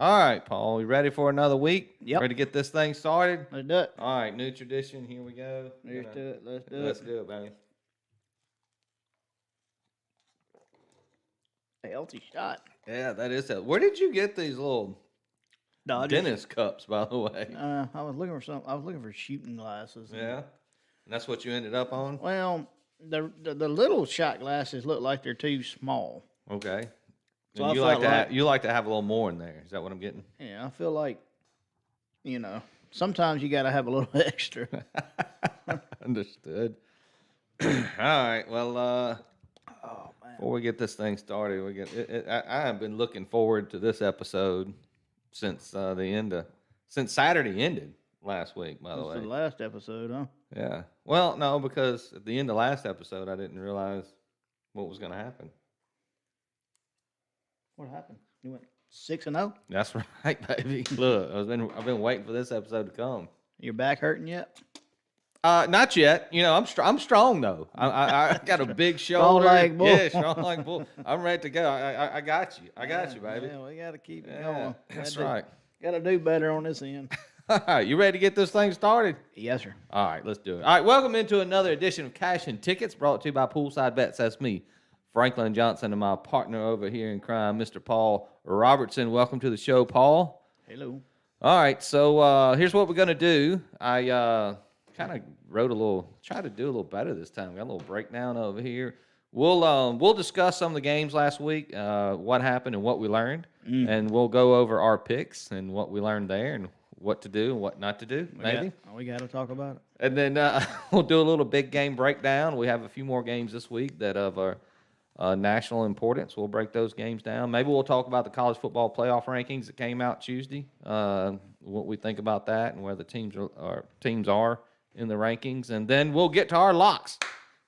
All right, Paul. You ready for another week? Yep. Ready to get this thing started? Let's do it. All right, new tradition. Here we go. Let's do it. Let's do Let's it. do it, baby. A healthy shot. Yeah, that is it. Where did you get these little dentist cups, by the way? I was looking for some. I was looking for shooting glasses. Yeah, and that's what you ended up on. Well, the little shot glasses look like they're too small. Okay. So And I you like felt to like- have, you like to have a little more in there. Is that what I'm getting? Yeah, I feel like, sometimes you got to have a little extra. Understood. All right. Well, Oh man. before we get this thing started, I have been looking forward to this episode since since Saturday ended last week. By the This way, is the last episode, huh? yeah. Well, no, because at the end of last episode, I didn't realize what was going to happen. What happened? You went 6-0. That's right, baby. Look, I've been waiting for this episode to come. Your back hurting yet? Not yet. I'm strong though. I got a big shoulder. like bull. Yeah, strong like bull. I'm ready to go. I got you. I got you, baby. Yeah, we got to keep it Yeah, going. that's right. Got to do better on this end. All right, you ready to get this thing started? Yes, sir. All right, let's do it. All right, welcome into another edition of Cash and Tickets, brought to you by Poolside Bets. That's me, Franklin Johnson, and my partner over here in crime, Mr. Paul Robertson. Welcome to the show, Paul. Hello. All right, so here's what we're gonna do. I kind of tried to do a little better this time. Got a little breakdown over here. We'll discuss some of the games last week, what happened and what we learned, and we'll go over our picks and what we learned there and what to do and what not to do, maybe. We got to talk about it. And then we'll do a little big game breakdown. We have a few more games this week that of our national importance. We'll break those games down. Maybe we'll talk about the college football playoff rankings that came out Tuesday, what we think about that and where the teams are in the rankings. And then we'll get to our locks,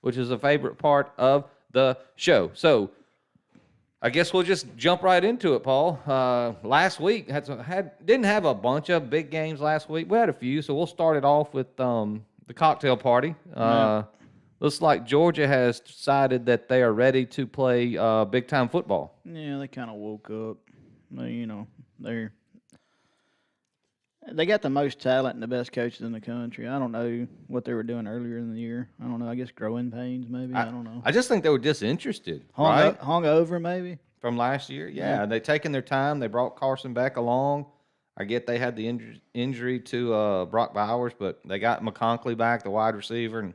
which is a favorite part of the show. So I guess we'll just jump right into it, Paul. Last week didn't have a bunch of big games last week. We had a few, so we'll start it off with the cocktail party. Looks like Georgia has decided that they are ready to play big-time football. Yeah, they kind of woke up. They got the most talent and the best coaches in the country. I don't know what they were doing earlier in the year. I don't know. I guess growing pains, maybe. I don't know. I just think they were disinterested, right? Hung over, maybe. From last year, yeah. They taken their time. They brought Carson Beck along. I get they had the injury to Brock Bowers, but they got McConkley back, the wide receiver, and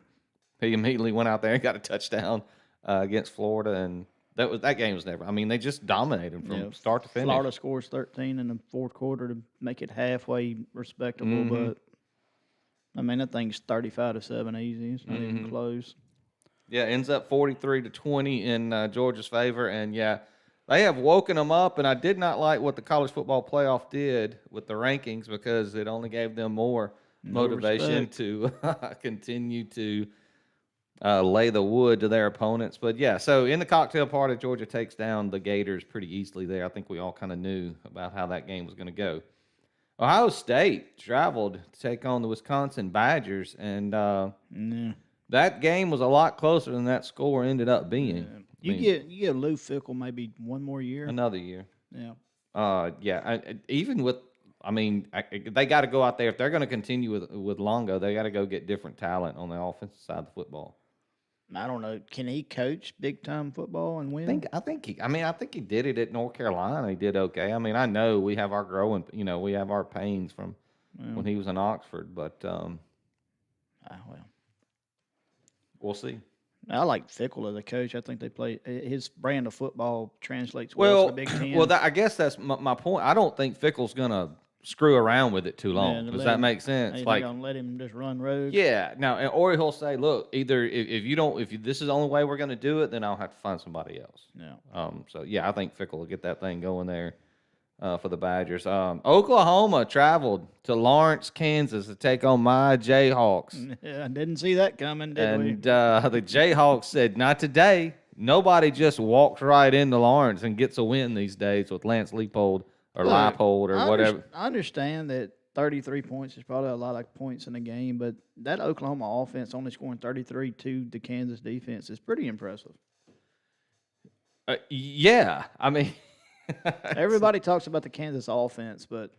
he immediately went out there and got a touchdown against Florida, and that game was never. I mean, they just dominated from start to finish. Florida scores 13 in the fourth quarter to make it halfway respectable, but I mean that thing's 35-7 easy. It's not even close. Yeah, ends up 43-20 in Georgia's favor, and yeah, they have woken them up. And I did not like what the college football playoff did with the rankings because it only gave them more motivation to continue to lay the wood to their opponents. But yeah, so in the cocktail party, Georgia takes down the Gators pretty easily there. I think we all kind of knew about how that game was going to go. Ohio State traveled to take on the Wisconsin Badgers, and that game was a lot closer than that score ended up being. You give Lou Fickle maybe one more year. Another year. Yeah. Even with, they got to go out there. If they're going to continue with Longo, they got to go get different talent on the offensive side of the football. I don't know. Can he coach big time football and win? I think he did it at North Carolina. He did okay. I mean, I know we have our we have our pains from when he was in Oxford, but we'll see. I like Fickle as a coach. I think they play his brand of football translates well to the Big Ten. Well, I guess that's my point. I don't think Fickle's gonna screw around with it too long. Does that make sense? Like, gonna let him just run rogue. Yeah. Now, or he'll say, "Look, either if this is the only way we're gonna do it, then I'll have to find somebody else." Yeah. So yeah, I think Fickle will get that thing going there for the Badgers. Oklahoma traveled to Lawrence, Kansas, to take on my Jayhawks. Yeah, I didn't see that coming, did we? And the Jayhawks said, "Not today." Nobody just walks right into Lawrence and gets a win these days with Lance Leipold or Leipold or whatever. I understand that 33 points is probably a lot of points in a game, but that Oklahoma offense only scoring 33 to the Kansas defense is pretty impressive. Yeah, I mean, Everybody talks about the Kansas offense, but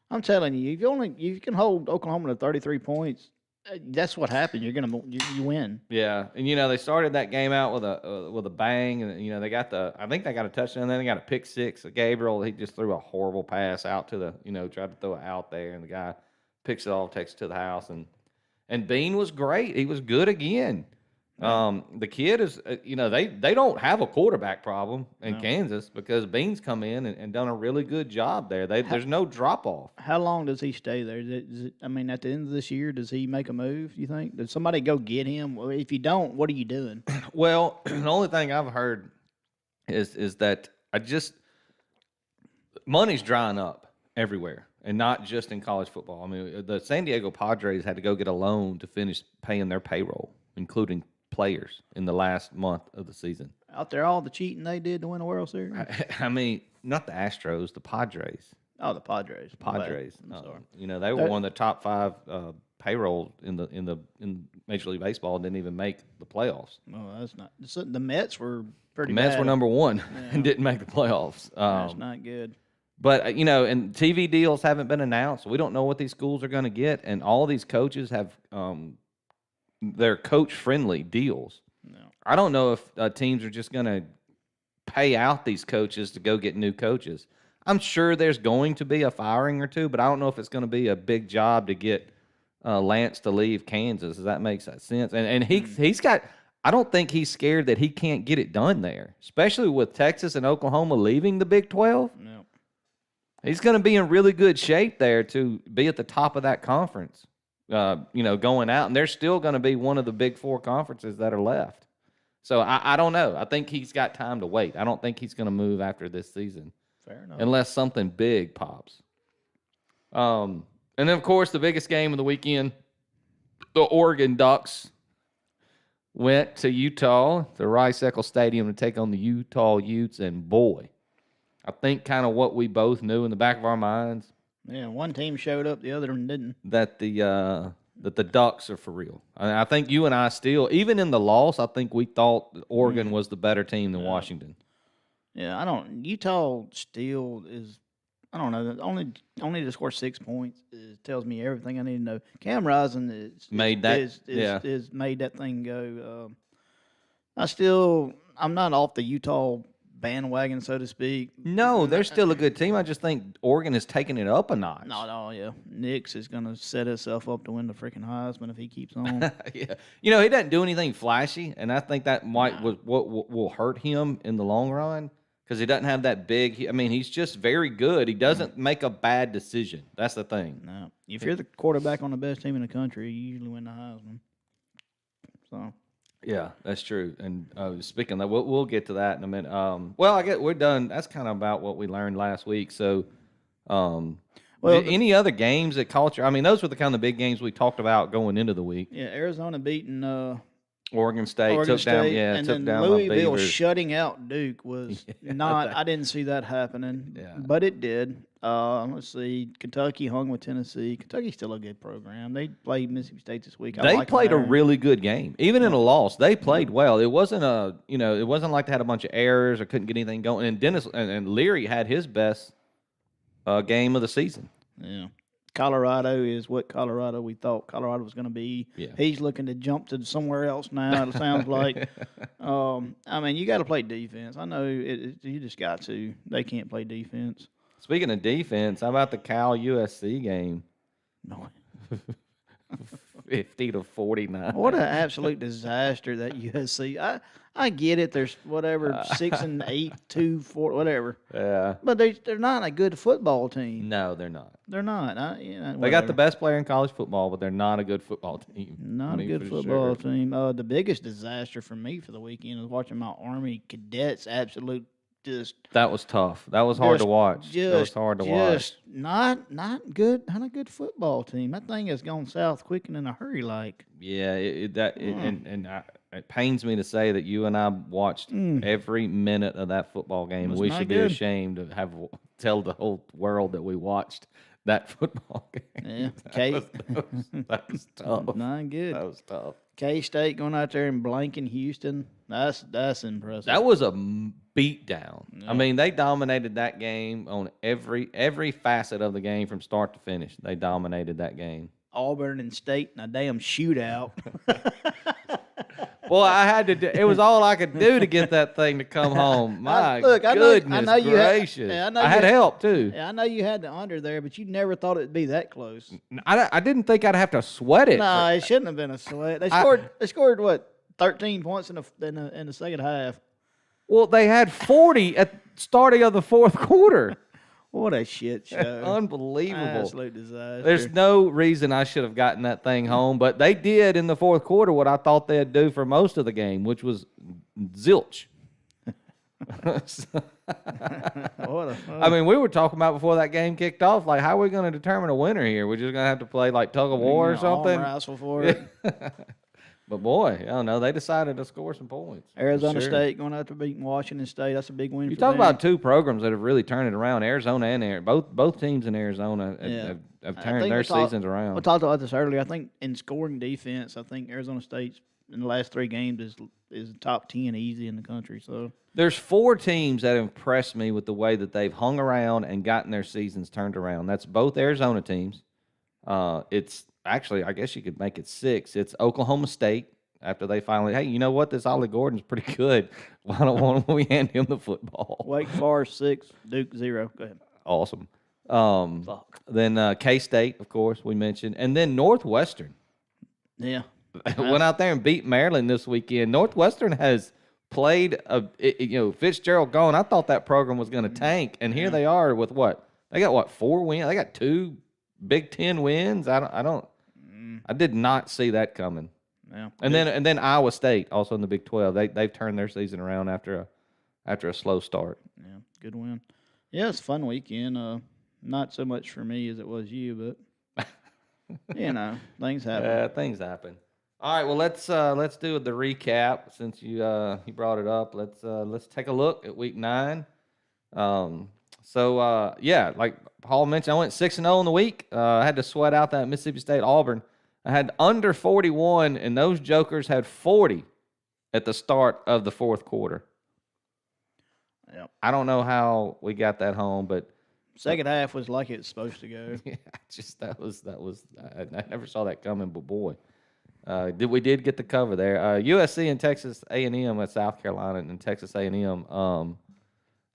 I'm telling you, if you can hold Oklahoma to 33 points, that's what happened. You win. Yeah, and they started that game out with a bang, and they got I think they got a touchdown, then they got a pick six. Gabriel, he just threw a horrible pass out to tried to throw it out there, and the guy picks it off, takes it to the house, and Bean was great. He was good again. The kid is, they don't have a quarterback problem in Kansas because Bean's come in and done a really good job there. There's no drop off. How long does he stay there? At the end of this year, does he make a move, you think? Does somebody go get him? Well, if you don't, what are you doing? Well, the only thing I've heard is that money's drying up everywhere, and not just in college football. I mean, the San Diego Padres had to go get a loan to finish paying their payroll, including players, in the last month of the season. Out there, all the cheating they did to win the World Series? I mean, not the Astros, the Padres. Oh, the Padres. Padres. I'm sorry. They were one of the top 5 payroll in Major League Baseball, and didn't even make the playoffs. Oh, that's not. The Mets were pretty. The Mets bad. were number 1 and didn't make the playoffs. That's not good. But and TV deals haven't been announced. We don't know what these schools are going to get, and all these coaches have their coach-friendly deals. No. I don't know if teams are just going to pay out these coaches to go get new coaches. I'm sure there's going to be a firing or two, but I don't know if it's going to be a big job to get Lance to leave Kansas. Does that make sense? And he's got. I don't think he's scared that he can't get it done there, especially with Texas and Oklahoma leaving the Big 12. No. He's going to be in really good shape there to be at the top of that conference. Going out, and they're still going to be one of the Big 4 conferences that are left. So I don't know. I think he's got time to wait. I don't think he's going to move after this season. Fair enough. Unless something big pops. And then, of course, the biggest game of the weekend, the Oregon Ducks went to Utah, the Rice-Eccles Stadium, to take on the Utah Utes, and boy, I think kind of what we both knew in the back of our minds. Yeah, one team showed up, the other one didn't. That the Ducks are for real. I think you and I still, even in the loss, I think we thought Oregon was the better team than Washington. Yeah, Utah still is. I don't know. Only to score 6 points tells me everything I need to know. Cam Rising is made that thing go. I'm not off the Utah bandwagon, so to speak. No, they're still a good team. I just think Oregon is taking it up a notch. No, yeah. Nix is going to set himself up to win the freaking Heisman if he keeps on. Yeah, he doesn't do anything flashy, and I think that what will hurt him in the long run. Because he doesn't have that big. He's just very good. He doesn't make a bad decision. That's the thing. No, if you're the quarterback on the best team in the country, you usually win the Heisman. So. Yeah, that's true. And speaking of that, we'll get to that in a minute. Well, I guess we're done. That's kind of about what we learned last week. So, any other games that caught you? Those were the kind of big games we talked about going into the week. Yeah, Arizona beating Oregon State took down Louisville shutting out Duke was not. I didn't see that happening, but it did. Let's see. Kentucky hung with Tennessee. Kentucky's still a good program. They played Mississippi State this week. They played a really good game, even in a loss. They played well. It wasn't it wasn't like they had a bunch of errors or couldn't get anything going. And Dennis and Leary had his best game of the season. Yeah. Colorado is what Colorado we thought Colorado was going to be. Yeah. He's looking to jump to somewhere else now, it sounds like. You got to play defense. I know you just got to. They can't play defense. Speaking of defense, how about the Cal USC game? No. 50-49. What an absolute disaster that USC. I get it. There's 6 and 8, 2, 4, whatever. Yeah. But they're not a good football team. No, they're not. They're not. They got the best player in college football, but they're not a good football team. Not a good football team. The biggest disaster for me for the weekend was watching my Army cadets absolute just. That was tough. That was hard to watch. That was hard to watch. Not good. Not a good football team. That thing has gone south quick and in a hurry. Like. Yeah, it pains me to say that you and I watched every minute of that football game. We should be ashamed to tell the whole world that we watched that football game. Yeah, that was tough. Not good. That was tough. K-State going out there and blanking Houston. That's impressive. That was a beatdown. Yeah. I mean, they dominated that game on every facet of the game from start to finish. They dominated that game. Auburn and State in a damn shootout. Well, I had to do, it was all I could do to get that thing to come home. My goodness gracious. I had help, too. Yeah, I know you had the under there, but you never thought it'd be that close. I didn't think I'd have to sweat it. No, it shouldn't have been a sweat. They scored what, 13 points in the second half. Well, they had 40 at starting of the fourth quarter. What a shit show. Unbelievable. Absolute disaster. There's no reason I should have gotten that thing home, but they did in the fourth quarter what I thought they'd do for most of the game, which was zilch. I mean, we were talking about before that game kicked off, like, how are we going to determine a winner here? We're just going to have to play, like, tug of war or something? Arm wrestle for it. But, boy, I don't know. They decided to score some points. Arizona State going out to beat Washington State. That's a big win for them. You talk about two programs that have really turned it around, Arizona and both teams in Arizona have turned their seasons around. We talked about this earlier. I think in scoring defense, I think Arizona State's in the last 3 games is top 10 easy in the country. So there's 4 teams that impressed me with the way that they've hung around and gotten their seasons turned around. That's both Arizona teams. It's actually, I guess you could make it 6. It's Oklahoma State after they finally, hey, you know what? This Ollie Gordon's pretty good. Why don't we hand him the football? Wake Forest 6, Duke 0. Go ahead. Awesome. Then K-State, of course, we mentioned. And then Northwestern. Yeah. Went out there and beat Maryland this weekend. Northwestern has played, Fitzgerald gone. I thought that program was going to tank. And here they are with what? They got, 4 wins? They got 2 Big Ten wins. I did not see that coming. Yeah. And then Iowa State, also in the Big 12, they've turned their season around after a slow start. Yeah, good win. Yeah, it's a fun weekend. Not so much for me as it was you, but things happen. Yeah, things happen. All right, well let's do the recap since you brought it up. Let's take a look at week 9. Like Paul mentioned, I went 6-0 in the week. I had to sweat out that Mississippi State Auburn. I had under 41, and those jokers had 40 at the start of the fourth quarter. Yep. I don't know how we got that home, but second half was like it was supposed to go. Yeah, that was. I never saw that coming, but boy, we did get the cover there. USC and Texas A&M at South Carolina and Texas A&M.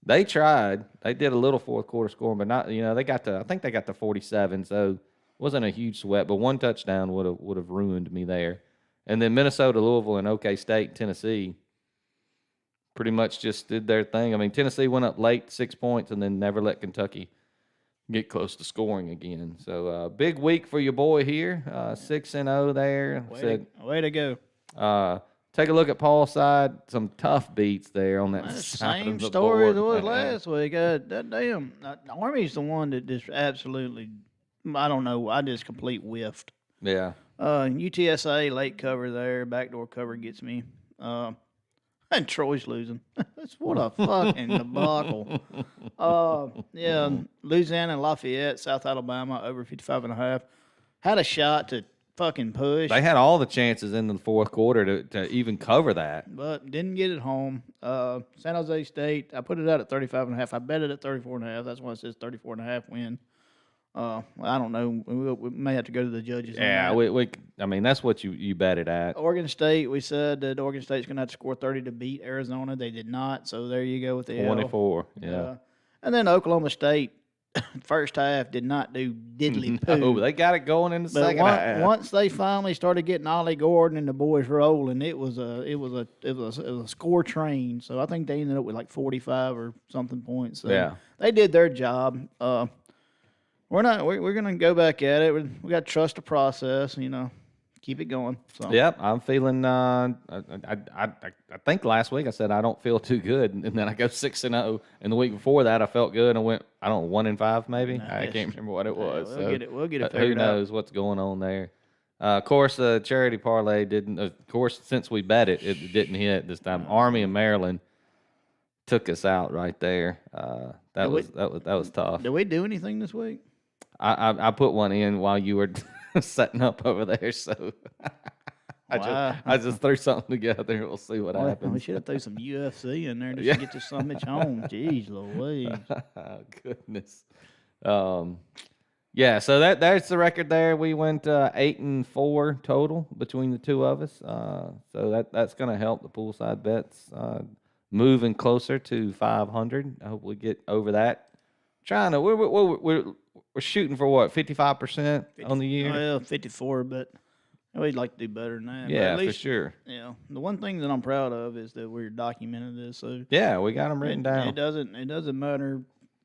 They tried. They did a little fourth quarter scoring, but not. They got I think they got to 47, so. Wasn't a huge sweat, but 1 touchdown would have ruined me there. And then Minnesota, Louisville, and OK State, Tennessee pretty much just did their thing. I mean, Tennessee went up late, 6 points, and then never let Kentucky get close to scoring again. So big week for your boy here, 6-0 there. Way to go. Take a look at Paul's side. Some tough beats there on that side same of the story board. as it was last week. That damn Army's the one that just absolutely. I don't know. I just complete whiffed. Yeah. UTSA late cover there, backdoor cover gets me. And Troy's losing. What a fucking debacle. Louisiana and Lafayette, South Alabama over 55.5. Had a shot to fucking push. They had all the chances in the fourth quarter to even cover that, but didn't get it home. San Jose State, I put it out at 35.5. I bet it at 34.5. That's why it says 34.5 win. I don't know. We may have to go to the judges. Yeah, I mean, that's what you bet it at. Oregon State, we said that Oregon State's going to have to score 30 to beat Arizona. They did not, so there you go with the 24, yeah. And then Oklahoma State, first half, did not do diddly poo. No, they got it going in the second half. Once they finally started getting Ollie Gordon and the boys rolling, it was a score train. So I think they ended up with like 45 or something points. So they did their job. We're going to go back at it. We got to trust the process, keep it going. So. Yep, I'm feeling. I think last week I said I don't feel too good, and then I go 6-0. And the week before that I felt good. I went 1-5 maybe. I can't remember what it was. We'll get it figured out. Who knows what's going on there? Of course, the charity parlay didn't. Of course, since we bet it, it didn't hit this time. Army and Maryland took us out right there. That was tough. Did we do anything this week? I put one in while you were setting up over there, so I just threw something together. We'll see what happens. We should have threw some UFC in there just to get this summit home. Jeez Louise. Goodness. Yeah, so that's the record there. We went 8-4 total between the two of us. So that's going to help the poolside bets moving closer to 500. I hope we get over that. We're shooting for what, 55% on the year? Well, 54, but we'd like to do better than that. Yeah, at least, for sure. Yeah, the one thing that I'm proud of is that we're documenting this. So yeah, we got them written down. It doesn't matter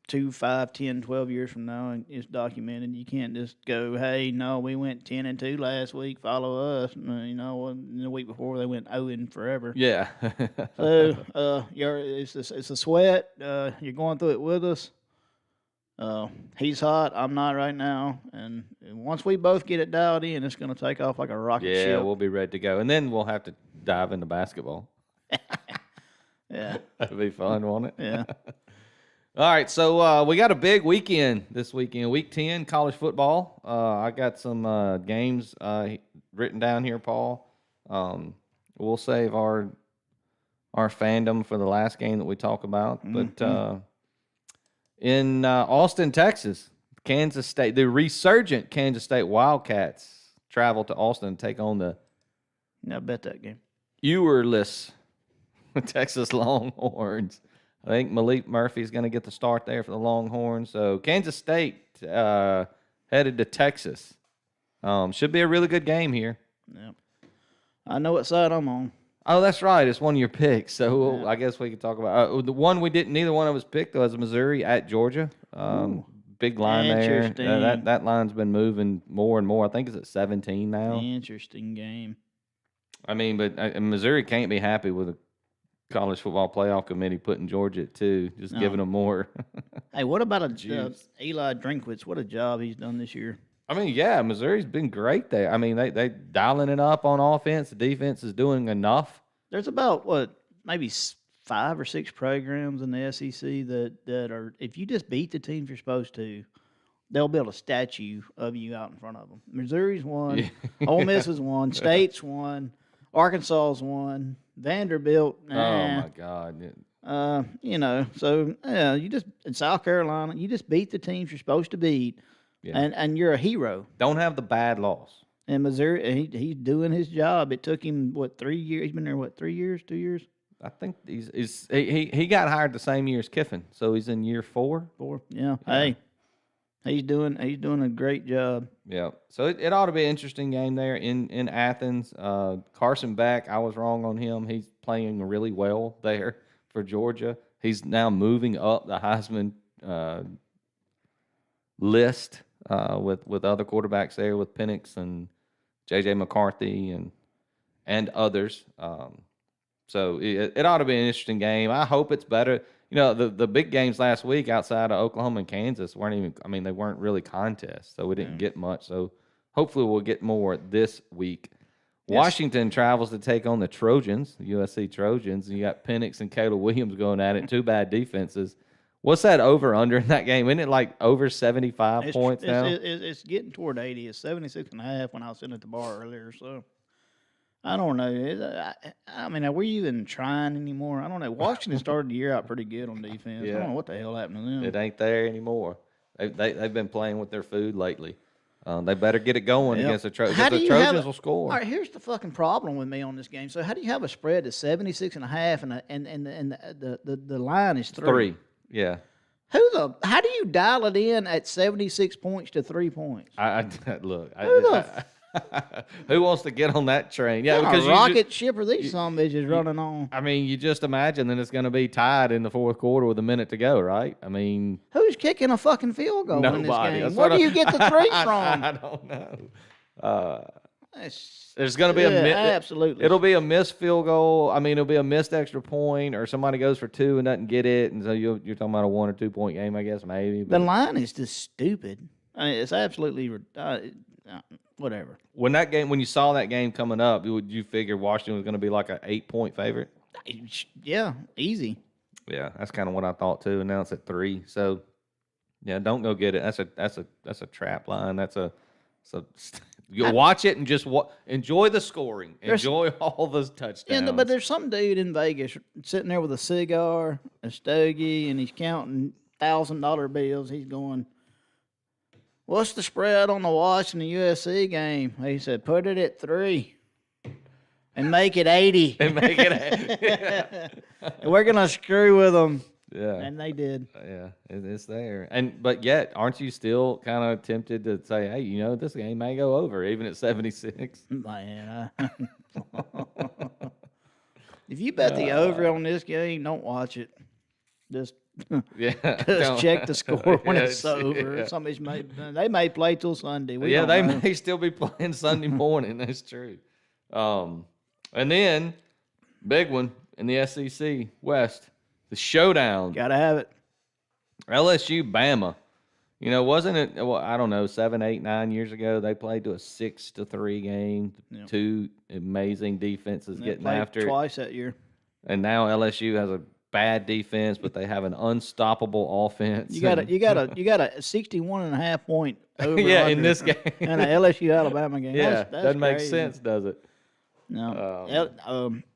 2, 5, 10, 12 years from now, and it's documented. You can't just go, hey, no, we went 10-2 last week. Follow us. The week before they went 0 forever. Yeah. So it's a sweat. You're going through it with us. He's hot. I'm not right now. And once we both get it dialed in, it's going to take off like a rocket ship. Yeah, we'll be ready to go. And then we'll have to dive into basketball. Yeah. That'd be fun, won't it? Yeah. All right, so we got a big weekend this weekend. Week 10, college football. I got some games written down here, Paul. We'll save our fandom for the last game that we talk about. But in Austin, Texas, Kansas State, the resurgent Kansas State Wildcats travel to Austin to take on the I bet that game. Ewerless Texas Longhorns. I think Malik Murphy's going to get the start there for the Longhorns. So Kansas State headed to Texas. Should be a really good game here. Yeah. I know what side I'm on. Oh, that's right. It's one of your picks. So I guess we could talk about the one we didn't. Neither one of us picked was Missouri at Georgia. Big line there. That line's been moving more and more. I think it's at 17 now. Interesting game. I mean, but Missouri can't be happy with a college football playoff committee putting Georgia at 2, just giving them more. Hey, what about Eli Drinkwitz? What a job he's done this year. I mean, yeah, Missouri's been great there. I mean, they dialing it up on offense. The defense is doing enough. There's about, maybe 5 or 6 programs in the SEC that are, if you just beat the teams you're supposed to, they'll build a statue of you out in front of them. Missouri's won. Ole Miss has won. State's won. Arkansas's won. Vanderbilt. Oh my God! So you just in South Carolina, you just beat the teams you're supposed to beat, and you're a hero. Don't have the bad loss. And Missouri, he's doing his job. It took him 3 years? He's been there 3 years, 2 years? I think he got hired the same year as Kiffin, so he's in year 4. 4, yeah. Hey. He's doing a great job. Yeah. So it ought to be an interesting game there in Athens. Carson Beck, I was wrong on him. He's playing really well there for Georgia. He's now moving up the Heisman list with other quarterbacks there, with Penix and J.J. McCarthy and others. So it ought to be an interesting game. I hope it's better. The big games last week outside of Oklahoma and Kansas they weren't really contests, so we didn't get much. So hopefully we'll get more this week. Yes. Washington travels to take on the Trojans, the USC Trojans, and you got Penix and Caleb Williams going at it, 2 bad defenses. What's that over-under in that game? Isn't it like over 75 points now? It's getting toward 80. It's 76.5 when I was sitting at the bar earlier, so I don't know. Are we even trying anymore? I don't know. Washington started the year out pretty good on defense. Yeah. I don't know what the hell happened to them. It ain't there anymore. They've been playing with their food lately. They better get it going against the Trojans. The Trojans will score. All right, here's the fucking problem with me on this game. So how do you have a spread of 76.5 and the line is 3? 3, yeah. How do you dial it in at 76 points to 3 points? Who wants to get on that train? Yeah, because rocket ship are these some bitches running on? I mean, you just imagine that it's going to be tied in the fourth quarter with a minute to go, right? I mean, who's kicking a fucking field goal nobody. In this game? Where do you get the 3 from? I don't know. There's going to be absolutely. It'll be a missed field goal. I mean, it'll be a missed extra point, or somebody goes for 2 and doesn't get it, and so you're talking about a 1 or 2 point game, I guess, maybe. But the line is just stupid. I mean, it's absolutely whatever. When you saw that game coming up, you figure Washington was going to be like an 8-point favorite? Yeah, easy. Yeah, that's kind of what I thought too. And now it's at 3. So, yeah, don't go get it. That's a trap line. You watch it and just enjoy the scoring. Enjoy all those touchdowns. Yeah, but there's some dude in Vegas sitting there with a cigar, a stogie, and he's counting $1,000 bills. He's going, "What's the spread on the Washington USC game?" He said, "Put it at 3 and make it 80." And make it. We're gonna screw with them. Yeah, and they did. Yeah, it's there. But yet, aren't you still kind of tempted to say, "Hey, this game may go over, even at 76." Man, if you bet the over on this game, don't watch it. Just check the score when it's over. Yeah. They may play till Sunday. They may still be playing Sunday morning. That's true. And then big one in the SEC West. The showdown. Gotta have it. LSU, Bama. Wasn't it? Well, I don't know. 7, 8, 9 years ago, they played to a 6-3 game. Yep. Two amazing defenses getting after it twice that year. And now LSU has a bad defense, but they have an unstoppable offense. You got a 61.5 point over. In this game, and an LSU Alabama game. Yeah, that doesn't make sense, does it? No.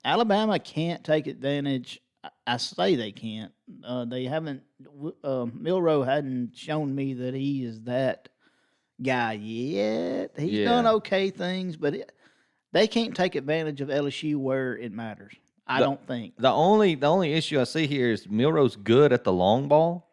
Alabama can't take advantage. I say they can't. They haven't. Milroe hadn't shown me that he is that guy yet. He's done okay things, but they can't take advantage of LSU where it matters. I don't think. The only issue I see here is Milroe's good at the long ball,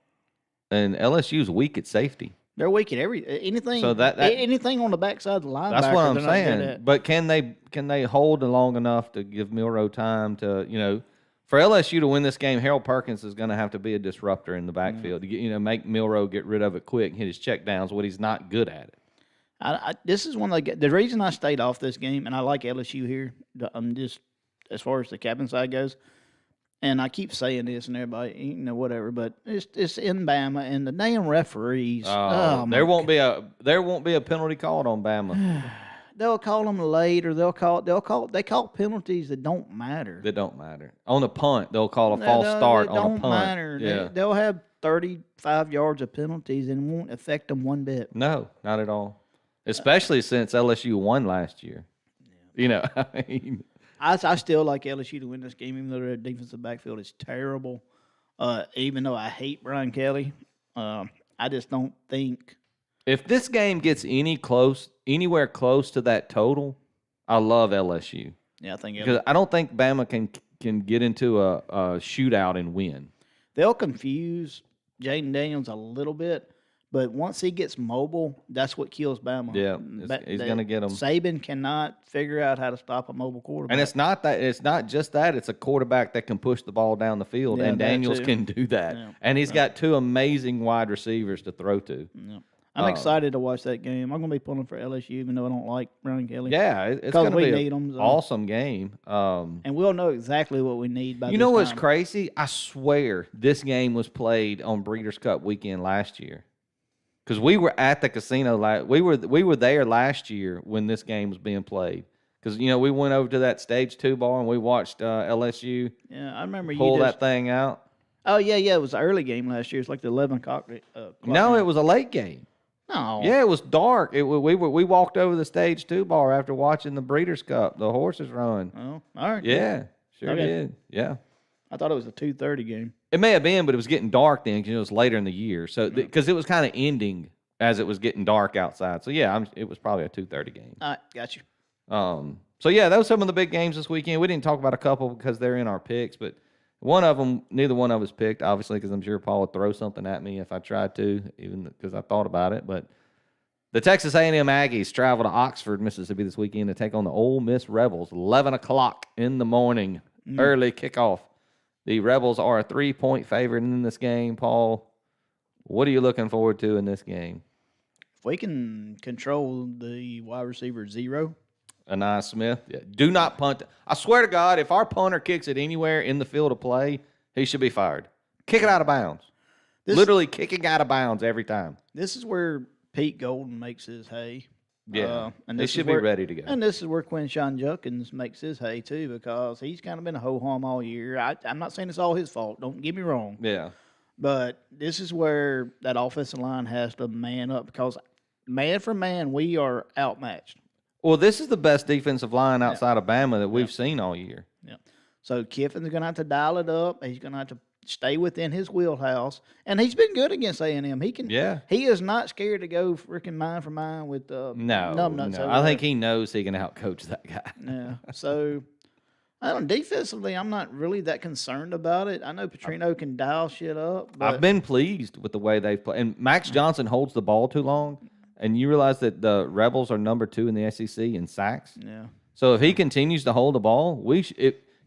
and LSU's weak at safety. They're weak at anything. So anything on the backside of the linebacker. That's what I'm saying. But can they hold long enough to give Milroe time to for LSU to win this game? Harold Perkins is going to have to be a disruptor in the backfield to get make Milroe get rid of it quick and hit his check downs. What he's not good at it. This is one of the reason I stayed off this game, and I like LSU here. I'm just as far as the cabin side goes. And I keep saying this, and everybody, whatever. But it's in Bama, and the damn referees. There won't be a penalty called on Bama. They'll call them late, or they call penalties that don't matter. That don't matter. On a punt, they'll call a false start on a punt. Don't matter. Yeah. They'll have 35 yards of penalties, and it won't affect them one bit. No, not at all. Especially since LSU won last year. Yeah. I still like LSU to win this game, even though their defensive backfield is terrible. Even though I hate Brian Kelly, I just don't think. If this game gets anywhere close to that total, I love LSU. Yeah, I think because I don't think Bama can get into a shootout and win. They'll confuse Jaden Daniels a little bit. But once he gets mobile, that's what kills Bama. Yeah, he's going to get him. Saban cannot figure out how to stop a mobile quarterback. And it's not just that. It's a quarterback that can push the ball down the field, and Daniels can do that. Yeah. And he's got two amazing wide receivers to throw to. Yeah. I'm excited to watch that game. I'm going to be pulling for LSU, even though I don't like Brian Kelly. Yeah, it's going to be an awesome game. And we'll know exactly what we need by this time. You know what's crazy? I swear this game was played on Breeders' Cup weekend last year. Because we were at the casino, we were there last year when this game was being played. Because we went over to that Stage 2 bar and we watched LSU. Yeah, I remember pull that thing out. Oh yeah, it was the early game last year. It's like the 11 o'clock. No, it was a late game. No. Yeah, it was dark. We walked over the Stage 2 bar after watching the Breeders' Cup, the horses run. Oh, all right. Yeah, sure did. Yeah. I thought it was a 2:30 game. It may have been, but it was getting dark then because it was later in the year. So because it was kind of ending as it was getting dark outside. So yeah, it was probably a 2:30 game. All right, got you. So yeah, that was some of the big games this weekend. We didn't talk about a couple because they're in our picks, but one of them, neither one of us picked, obviously, because I'm sure Paul would throw something at me if I tried to, even because I thought about it. But the Texas A&M Aggies travel to Oxford, Mississippi this weekend to take on the Ole Miss Rebels. 11 o'clock in the morning, early kickoff. The Rebels are a 3-point favorite in this game. Paul, what are you looking forward to in this game? If we can control the wide receiver 0. Anais Smith. Yeah. Do not punt. I swear to God, if our punter kicks it anywhere in the field of play, he should be fired. Kick it out of bounds. Literally kicking out of bounds every time. This is where Pete Golden makes his hay. Yeah, and they should be ready to go. And this is where Quinshawn Judkins makes his hay, too, because he's kind of been a ho-hum all year. I'm not saying it's all his fault. Don't get me wrong. Yeah. But this is where that offensive line has to man up because man for man, we are outmatched. Well, this is the best defensive line outside of Bama that we've seen all year. Yeah. So Kiffin's going to have to dial it up. He's going to have to stay within his wheelhouse, and he's been good against A&M. He can. Yeah. He is not scared to go freaking mine for mine with numbnuts. No. I think he knows he can outcoach that guy. Yeah. So, defensively, I'm not really that concerned about it. I know Petrino can dial shit up. But I've been pleased with the way they've played. And Max Johnson holds the ball too long, and you realize that the Rebels are number 2 in the SEC in sacks. Yeah. So if he continues to hold the ball,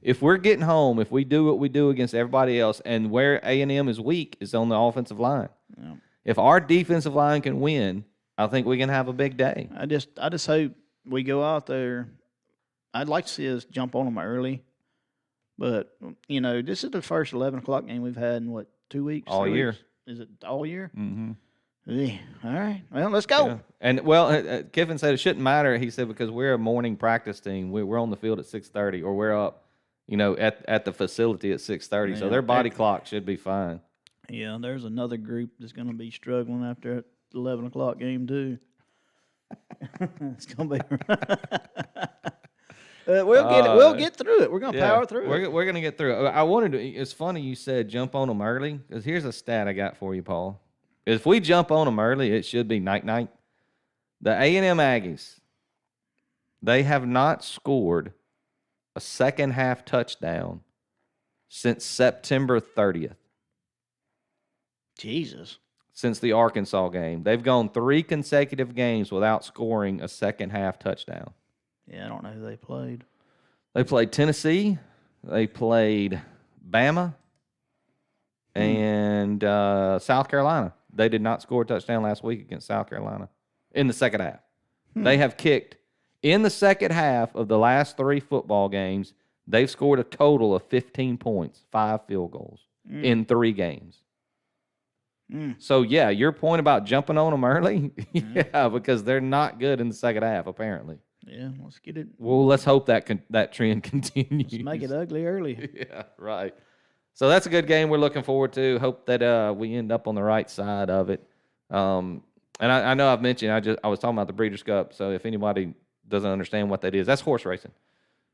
if we're getting home, if we do what we do against everybody else, and where A&M is weak is on the offensive line. Yeah. If our defensive line can win, I think we can have a big day. I just hope we go out there. I'd like to see us jump on them early, but this is the first 11 o'clock game we've had in 2 weeks? All year. Weeks? Is it all year? Mm-hmm. All right. Well, let's go. Yeah. And Kiffin said it shouldn't matter. He said because we're a morning practice team, we're on the field at 6:30, or we're up, at the facility at 6:30. Yeah, so their body clock should be fine. Yeah, there's another group that's going to be struggling after that 11 o'clock game too. It's going to be. We'll get through it. We're going to power through it. We're going to get through it. It's funny you said jump on them early, because here's a stat I got for you, Paul. If we jump on them early, it should be night-night. The A&M Aggies, they have not scored a second-half touchdown since September 30th. Jesus. Since the Arkansas game. They've gone 3 consecutive games without scoring a second-half touchdown. Yeah, I don't know who they played. They played Tennessee. They played Bama. And South Carolina. They did not score a touchdown last week against South Carolina in the second half. They have kicked, in the second half of the last 3 football games, they've scored a total of 15 points, 5 field goals in 3 games. So, yeah, your point about jumping on them early, yeah, because they're not good in the second half, apparently. Yeah, let's get it. Well, let's hope that trend continues. Let's make it ugly early. Yeah, right. So that's a good game we're looking forward to. Hope that we end up on the right side of it. And I know I've mentioned, I was talking about the Breeders' Cup, so if anybody doesn't understand what that is, that's horse racing.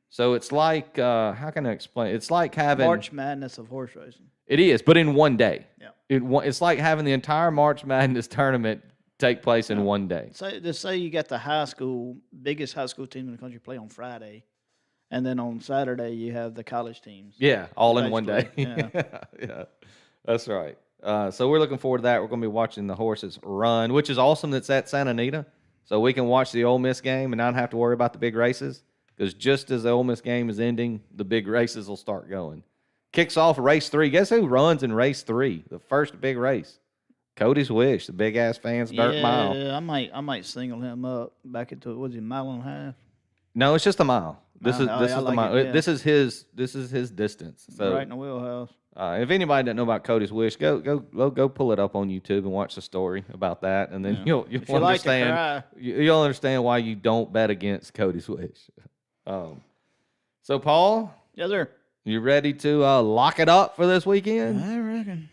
So it's like, how can I explain? It's like having... March Madness of horse racing. It is, but in one day. Yeah. It's like having the entire March Madness tournament take place in one day. So just say you got the biggest high school team in the country play on Friday, and then on Saturday you have the college teams. Yeah, all in one day. Yeah. Yeah, that's right. So we're looking forward to that. We're going to be watching the horses run, which is awesome. That's at Santa Anita, so we can watch the Ole Miss game and not have to worry about the big races, because just as the Ole Miss game is ending, the big races will start going. Kicks off race 3. Guess who runs in race 3? The first big race. Cody's Wish, the big ass fans dirt mile. Yeah, I might single him up back into a mile and a half? No, it's just a mile. This is the mile. Yeah. This is his distance. So right in the wheelhouse. If anybody doesn't know about Cody's Wish, go pull it up on YouTube and watch the story about that, and then you'll understand. You'll understand why you don't bet against Cody's Wish. So Paul, yes, sir. You ready to lock it up for this weekend? I reckon.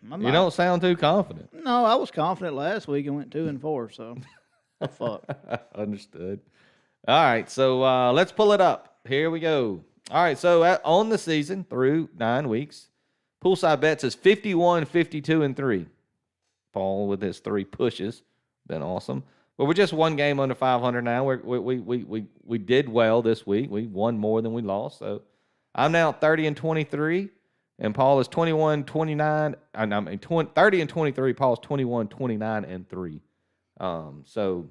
You don't sound too confident. No, I was confident last week and went 2-4. So, fuck. Understood. All right, so let's pull it up. Here we go. All right, so on the season through 9 weeks, Poolside Bets is 51, 52, and 3. Paul with his 3 pushes, been awesome. But we're just 1 game under 500 now. We did well this week. We won more than we lost. So I'm now 30 and 23, and Paul is 21, 29. 30 and 23. Paul's 21, 29, and 3. So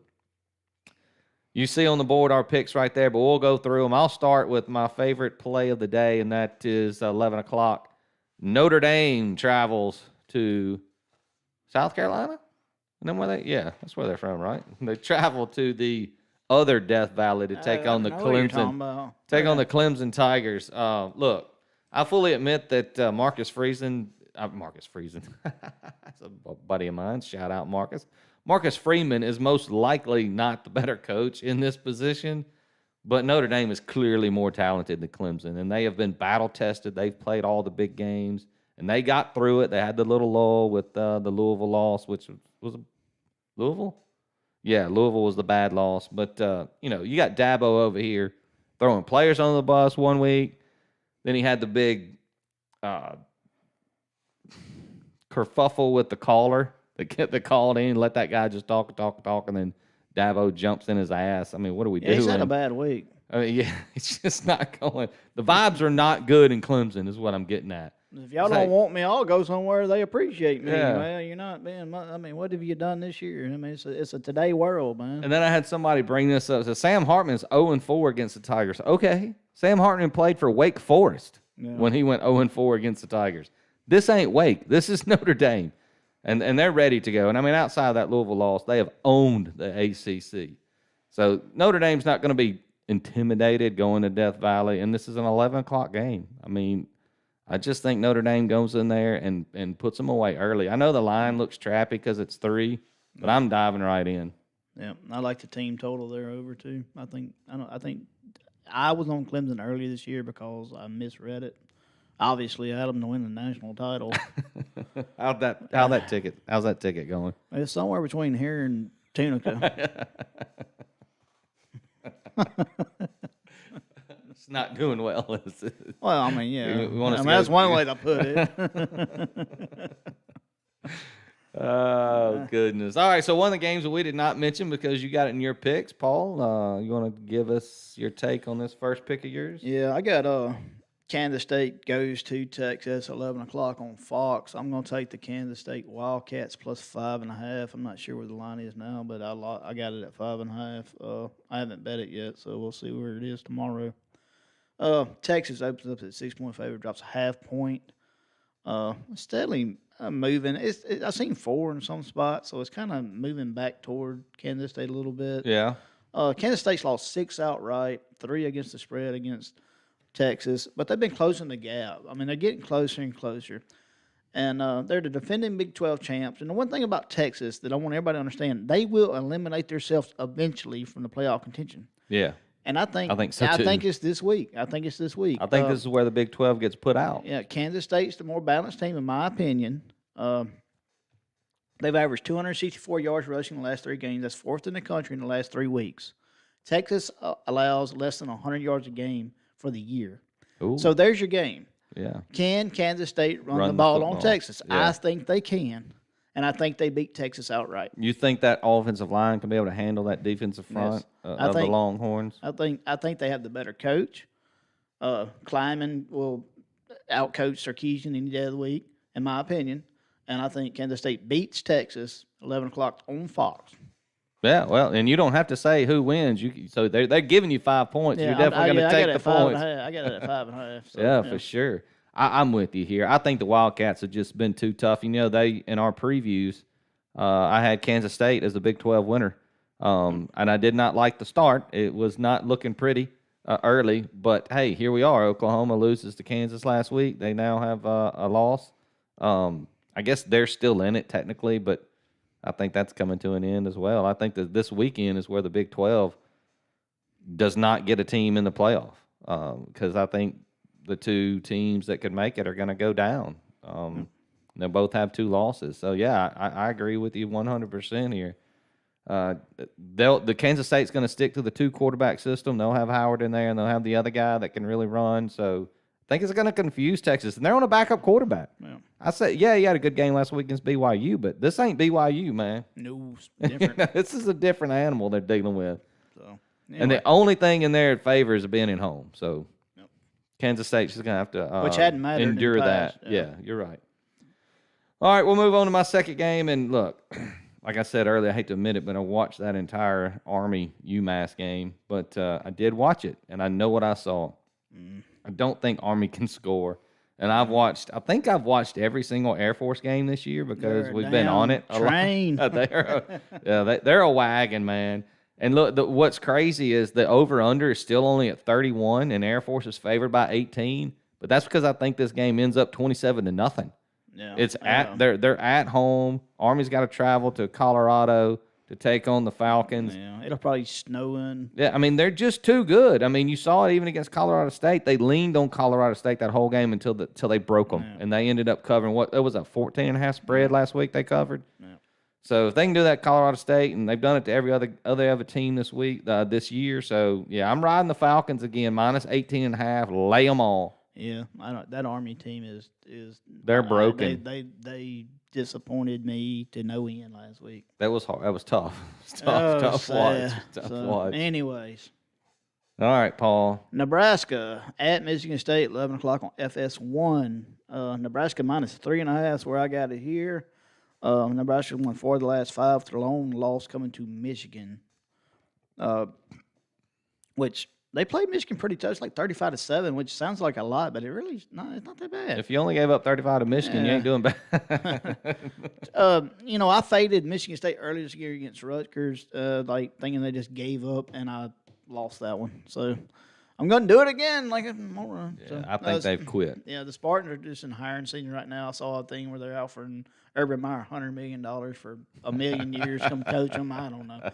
you see on the board our picks right there, but we'll go through them. I'll start with my favorite play of the day, and that is 11 o'clock. Notre Dame travels to South Carolina? And then that's where they're from, right? They travel to the other Death Valley to take on the Clemson. Take on the Clemson Tigers. Look, I fully admit that Marcus Friesen, that's a buddy of mine. Shout out Marcus. Marcus Freeman is most likely not the better coach in this position, but Notre Dame is clearly more talented than Clemson, and they have been battle tested. They've played all the big games, and they got through it. They had the little lull with the Louisville loss, which was Louisville? Yeah, Louisville was the bad loss. But, you got Dabo over here throwing players on the bus one week. Then he had the big kerfuffle with the caller that called in, let that guy just talk, and then Dabo jumps in his ass. I mean, what do we do? He's had a bad week. I mean, yeah, it's just not going. The vibes are not good in Clemson is what I'm getting at. If y'all don't want me, I'll go somewhere they appreciate me. Yeah. Well, you're not being. I mean, what have you done this year? I mean, it's a today world, man. And then I had somebody bring this up. So Sam Hartman's 0-4 against the Tigers. Okay, Sam Hartman played for Wake Forest when he went 0-4 against the Tigers. This ain't Wake. This is Notre Dame, and they're ready to go. And I mean, outside of that Louisville loss, they have owned the ACC. So Notre Dame's not going to be intimidated going to Death Valley, and this is an 11 o'clock game. I mean, I just think Notre Dame goes in there and puts them away early. I know the line looks trappy because it's 3, but I'm diving right in. Yeah, I like the team total there over too. I think I was on Clemson early this year because I misread it. Obviously, I had them to win the national title. How's that ticket going? It's somewhere between here and Tunica. It's not doing well, is it? Well, I mean, yeah. That's one way to put it. Oh, goodness. All right, so one of the games that we did not mention because you got it in your picks, Paul, you want to give us your take on this first pick of yours? Yeah, I got Kansas State goes to Texas, 11 o'clock on Fox. I'm going to take the Kansas State Wildcats plus 5.5. I'm not sure where the line is now, but I got it at 5.5. I haven't bet it yet, so we'll see where it is tomorrow. Texas opens up at 6-point favorite, drops a half point. Steadily moving. I've seen 4 in some spots, so it's kind of moving back toward Kansas State a little bit. Yeah. Kansas State's lost 6 outright, 3 against the spread against Texas, but they've been closing the gap. I mean, they're getting closer and closer. And they're the defending Big 12 champs. And the one thing about Texas that I want everybody to understand, they will eliminate themselves eventually from the playoff contention. Yeah. And I think so too. I think it's this week. I think this is where the Big 12 gets put out. Yeah, Kansas State's the more balanced team, in my opinion. They've averaged 264 yards rushing in the last 3 games. That's 4th in the country in the last 3 weeks. Texas allows less than 100 yards a game for the year. Ooh. So there's your game. Yeah. Can Kansas State run the ball on Texas? Yeah. I think they can. And I think they beat Texas outright. You think that offensive line can be able to handle that defensive front of the Longhorns? I think they have the better coach. Kleiman will outcoach Sarkisian any day of the week, in my opinion. And I think Kansas State beats Texas 11 o'clock on Fox. Yeah, well, and you don't have to say who wins. So they're giving you 5 points. You're definitely going to take the points. I got it at 5.5. So, yeah, for sure. I'm with you here. I think the Wildcats have just been too tough. They in our previews, I had Kansas State as the Big 12 winner, and I did not like the start. It was not looking pretty early, but hey, here we are. Oklahoma loses to Kansas last week. They now have a loss. I guess they're still in it technically, but I think that's coming to an end as well. I think that this weekend is where the Big 12 does not get a team in the playoff because I think the 2 teams that could make it are going to go down. They both have 2 losses. So, yeah, I agree with you 100% here. The Kansas State's going to stick to the 2 quarterback system. They'll have Howard in there, and they'll have the other guy that can really run. So, I think it's going to confuse Texas. And they're on a backup quarterback. Yeah. I said, he had a good game last week against BYU, but this ain't BYU, man. No, it's different. This is a different animal they're dealing with. So, anyway. And the only thing in there that favors being at home. So, Kansas State's just going to have to which hadn't mattered endure in the past. that. Yeah, you're right. All right, we'll move on to my second game. And look, like I said earlier, I hate to admit it, but I watched that entire Army-UMass game. But I did watch it, and I know what I saw. I don't think Army can score. And I've watched every single Air Force game this year because we've been on it a lot. They're a wagon, man. And look, what's crazy is the over-under is still only at 31, and Air Force is favored by 18. But that's because I think this game ends up 27-0. Yeah, it's they're at home. Army's got to travel to Colorado to take on the Falcons. Yeah, it'll probably snowing. Yeah, I mean, they're just too good. I mean, you saw it even against Colorado State. They leaned on Colorado State that whole game until they broke them, and they ended up covering what? It was a 14.5 spread last week they covered. Yeah. So if they can do that, Colorado State, and they've done it to every other team this year. So yeah, I'm riding the Falcons again, minus 18.5. Lay them all. Yeah, that Army team is they're broken. They disappointed me to no end last week. That was hard. That was tough. Tough watch. Watch. Anyways. All right, Paul. Nebraska at Michigan State, 11 o'clock on FS1. Nebraska minus 3.5 is where I got it here. Nebraska won 4 of the last 5. Their lone loss coming to Michigan, which they played Michigan pretty tough, like 35-7, which sounds like a lot, but it's not that bad. If you only gave up 35 to Michigan, you ain't doing bad. I faded Michigan State earlier this year against Rutgers, thinking they just gave up, and I lost that one. So I'm going to do it again. I think they've quit. Yeah, the Spartans are just in hiring season right now. I saw a thing where they're offering Urban Meyer $100 million for a million years. Come coach them. I don't know.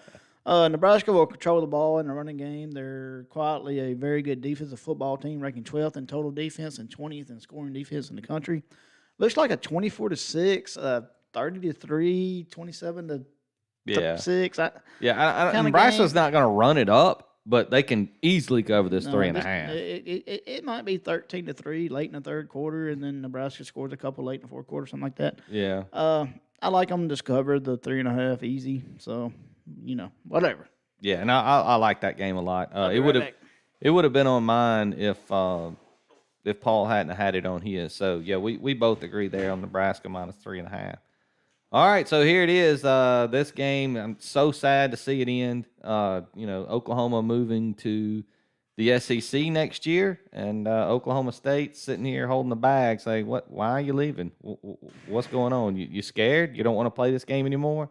Nebraska will control the ball in the running game. They're quietly a very good defensive football team, ranking 12th in total defense and 20th in scoring defense in the country. Looks like a 24-6, 30-3, 27-6. Nebraska's not going to run it up, but they can easily cover this 3.5. It might be 13-3 late in the third quarter, and then Nebraska scores a couple late in the fourth quarter, something like that. Yeah. I like them to just cover the 3.5 easy. So, whatever. Yeah, and I like that game a lot. It would have been on mine if Paul hadn't had it on his. So yeah, we both agree there on Nebraska minus 3.5. All right, so here it is. This game, I'm so sad to see it end. Oklahoma moving to the SEC next year, and Oklahoma State sitting here holding the bag, saying, "What? Why are you leaving? What's going on? You scared? You don't want to play this game anymore?"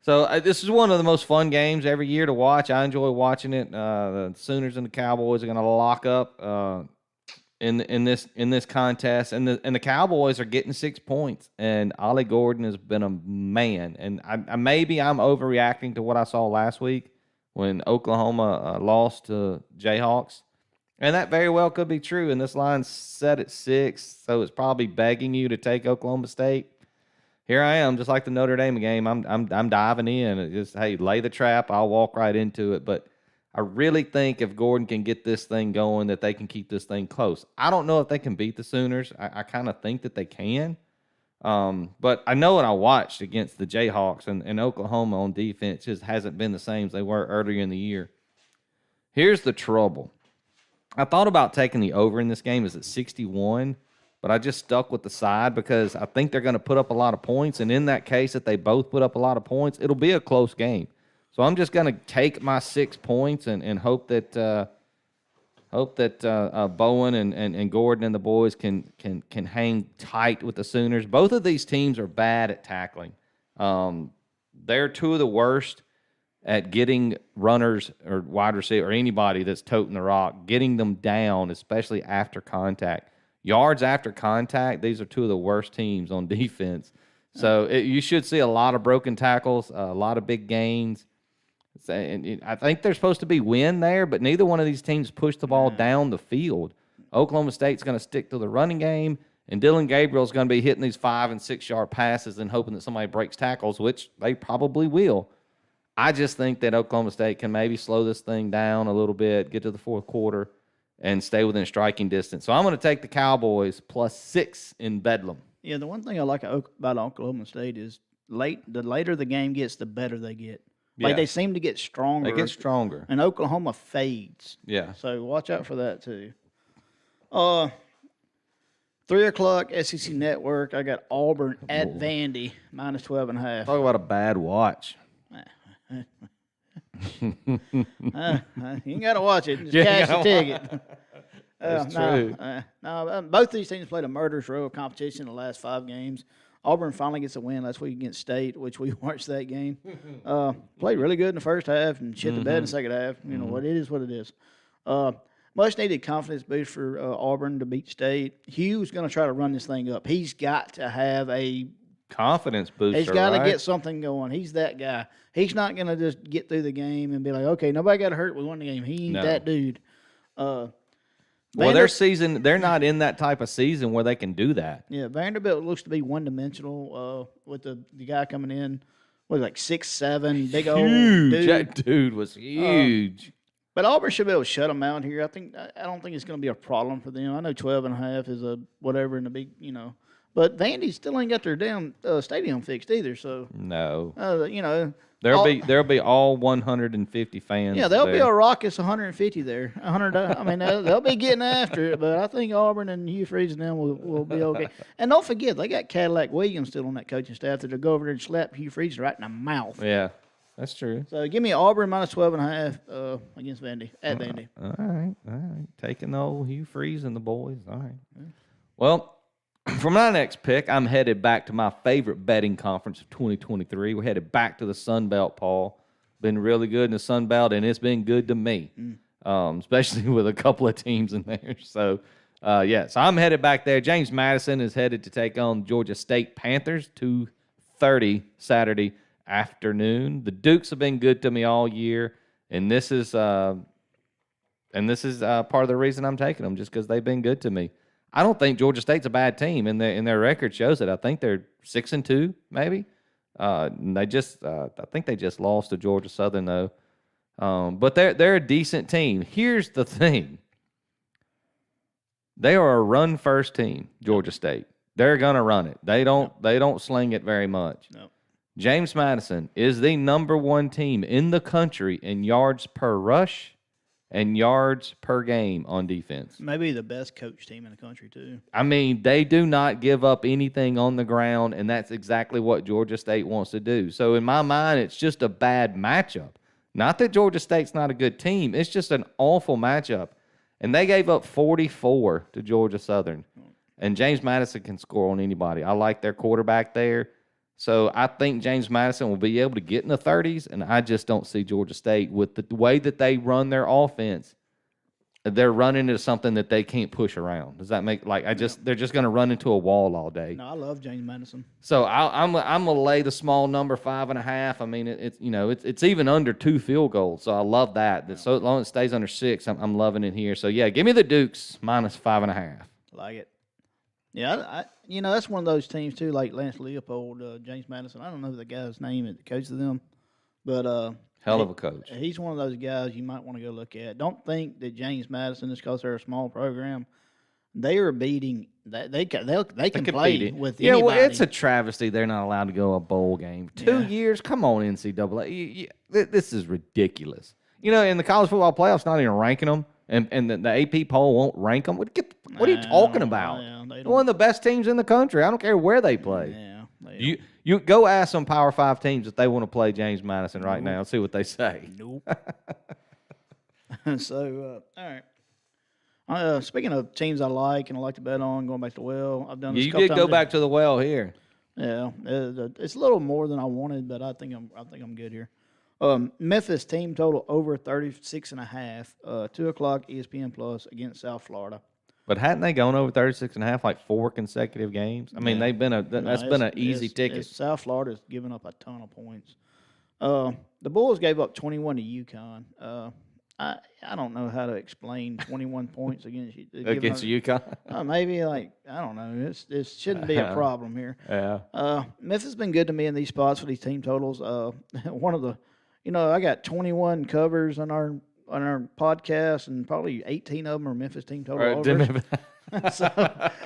So this is one of the most fun games every year to watch. I enjoy watching it. The Sooners and the Cowboys are going to lock up in this contest, and the Cowboys are getting 6 points. And Ollie Gordon has been a man. And maybe I'm overreacting to what I saw last week when Oklahoma lost to Jayhawks, and that very well could be true. And this line's set at 6, so it's probably begging you to take Oklahoma State. Here I am, just like the Notre Dame game. I'm diving in. It's just, hey, lay the trap. I'll walk right into it. But I really think if Gordon can get this thing going, that they can keep this thing close. I don't know if they can beat the Sooners. I kind of think that they can. But I know what I watched against the Jayhawks, and Oklahoma on defense just hasn't been the same as they were earlier in the year. Here's the trouble. I thought about taking the over in this game. It's at 61. But I just stuck with the side because I think they're going to put up a lot of points. And in that case, if they both put up a lot of points, it'll be a close game. So I'm just going to take my 6 points and hope that Bowen and Gordon and the boys can hang tight with the Sooners. Both of these teams are bad at tackling. They're two of the worst at getting runners or wide receiver or anybody that's toting the rock, getting them down, especially after contact. Yards after contact, these are two of the worst teams on defense. So you should see a lot of broken tackles, a lot of big gains. And I think they're supposed to be win there, but neither one of these teams pushed the ball down the field. Oklahoma State's going to stick to the running game, and Dylan Gabriel's going to be hitting these 5- and 6-yard passes and hoping that somebody breaks tackles, which they probably will. I just think that Oklahoma State can maybe slow this thing down a little bit, get to the fourth quarter, and stay within striking distance. So I'm going to take the Cowboys plus 6 in Bedlam. Yeah, the one thing I like about Oklahoma State is the later the game gets, the better they get. Like they seem to get stronger. They get stronger. And Oklahoma fades. Yeah. So watch out for that too. 3 o'clock SEC Network. I got Auburn at Vandy minus 12.5. Talk about a bad watch. You ain't got to watch it. Just cash the ticket. That's true. Both these teams played a murderous row of competition in the last 5 games. Auburn finally gets a win last week against State, which we watched that game. Played really good in the first half and shit the bed in the second half. You know, what it is. Much needed confidence boost for Auburn to beat State. Hugh's going to try to run this thing up. He's got to have a confidence booster. He's got to get something going. He's that guy. He's not going to just get through the game and be like, okay, nobody got hurt. We won the game. He ain't that dude. Well, their season, they're not in that type of season where they can do that. Yeah, Vanderbilt looks to be one-dimensional with the guy coming in, what, like 6'7", big old dude. That dude was huge. But Auburn should be able to shut them out here. I don't think it's going to be a problem for them. I know 12.5 is a whatever in the big, But Vandy still ain't got their damn stadium fixed either. So no, there'll be all 150 fans. Yeah, there'll be a raucous 150 there. 100. I mean, they'll be getting after it. But I think Auburn and Hugh Freeze and them will be okay. And don't forget, they got Cadillac Williams still on that coaching staff that'll go over there and slap Hugh Freeze right in the mouth. Yeah. That's true. So give me Auburn minus 12.5 against Vandy at Vandy. All right. Taking the old Hugh Freeze and the boys. All right. Yeah. Well, for my next pick, I'm headed back to my favorite betting conference of 2023. We're headed back to the Sun Belt, Paul. Been really good in the Sun Belt, and it's been good to me, especially with a couple of teams in there. So, so I'm headed back there. James Madison is headed to take on Georgia State Panthers, 2:30 Saturday afternoon. The Dukes have been good to me all year, and this is part of the reason I'm taking them, just because they've been good to me. I don't think Georgia State's a bad team, and their record shows it. I think they're 6-2, maybe. I think they just lost to Georgia Southern though. But they're a decent team. Here's the thing: they are a run first team. Georgia State. They're gonna run it. They don't sling it very much. No. James Madison is the number one team in the country in yards per rush and yards per game on defense. Maybe the best coach team in the country, too. I mean, they do not give up anything on the ground, and that's exactly what Georgia State wants to do. So in my mind, it's just a bad matchup. Not that Georgia State's not a good team. It's just an awful matchup. And they gave up 44 to Georgia Southern. And James Madison can score on anybody. I like their quarterback there. So I think James Madison will be able to get in the 30s, and I just don't see Georgia State with the way that they run their offense. They're running into something that they can't push around. Does that make they're just going to run into a wall all day? No, I love James Madison. So I'm gonna lay the small number 5.5. I mean it's even under 2 field goals. So I love that. Yeah. So as long as it stays under 6, I'm loving it here. So yeah, give me the Dukes minus 5.5. I like it. Yeah, that's one of those teams, too, like Lance Leopold, James Madison. I don't know the guy's name that coaches them, but hell of a coach. He's one of those guys you might want to go look at. Don't think that James Madison, just because they're a small program, they are beating they can play with anybody. Yeah, well, it's a travesty they're not allowed to go a bowl game. 2 years? Come on, NCAA. This is ridiculous. In the college football playoffs, not even ranking them. And the AP poll won't rank them. What are you talking about? They're one of the best teams in the country. I don't care where they play. Yeah, you go ask some Power 5 teams if they want to play James Madison right now and see what they say. Nope. So, all right. Speaking of teams I like and I like to bet on, going back to the well, I've done this. You did go back to the well here. Yeah, it's a little more than I wanted, but I think I'm good here. Memphis team total over 36.5. 2 o'clock ESPN Plus against South Florida. But hadn't they gone over 36.5 like 4 consecutive games? I mean, they've been that's been an easy ticket. South Florida's given up a ton of points. The Bulls gave up 21 to UConn. I don't know how to explain 21 points against UConn. Maybe I don't know. It shouldn't be a problem here. Yeah. Memphis has been good to me in these spots for these team totals. One of the, I got 21 covers on our podcast, and probably 18 of them are Memphis team total overs. So,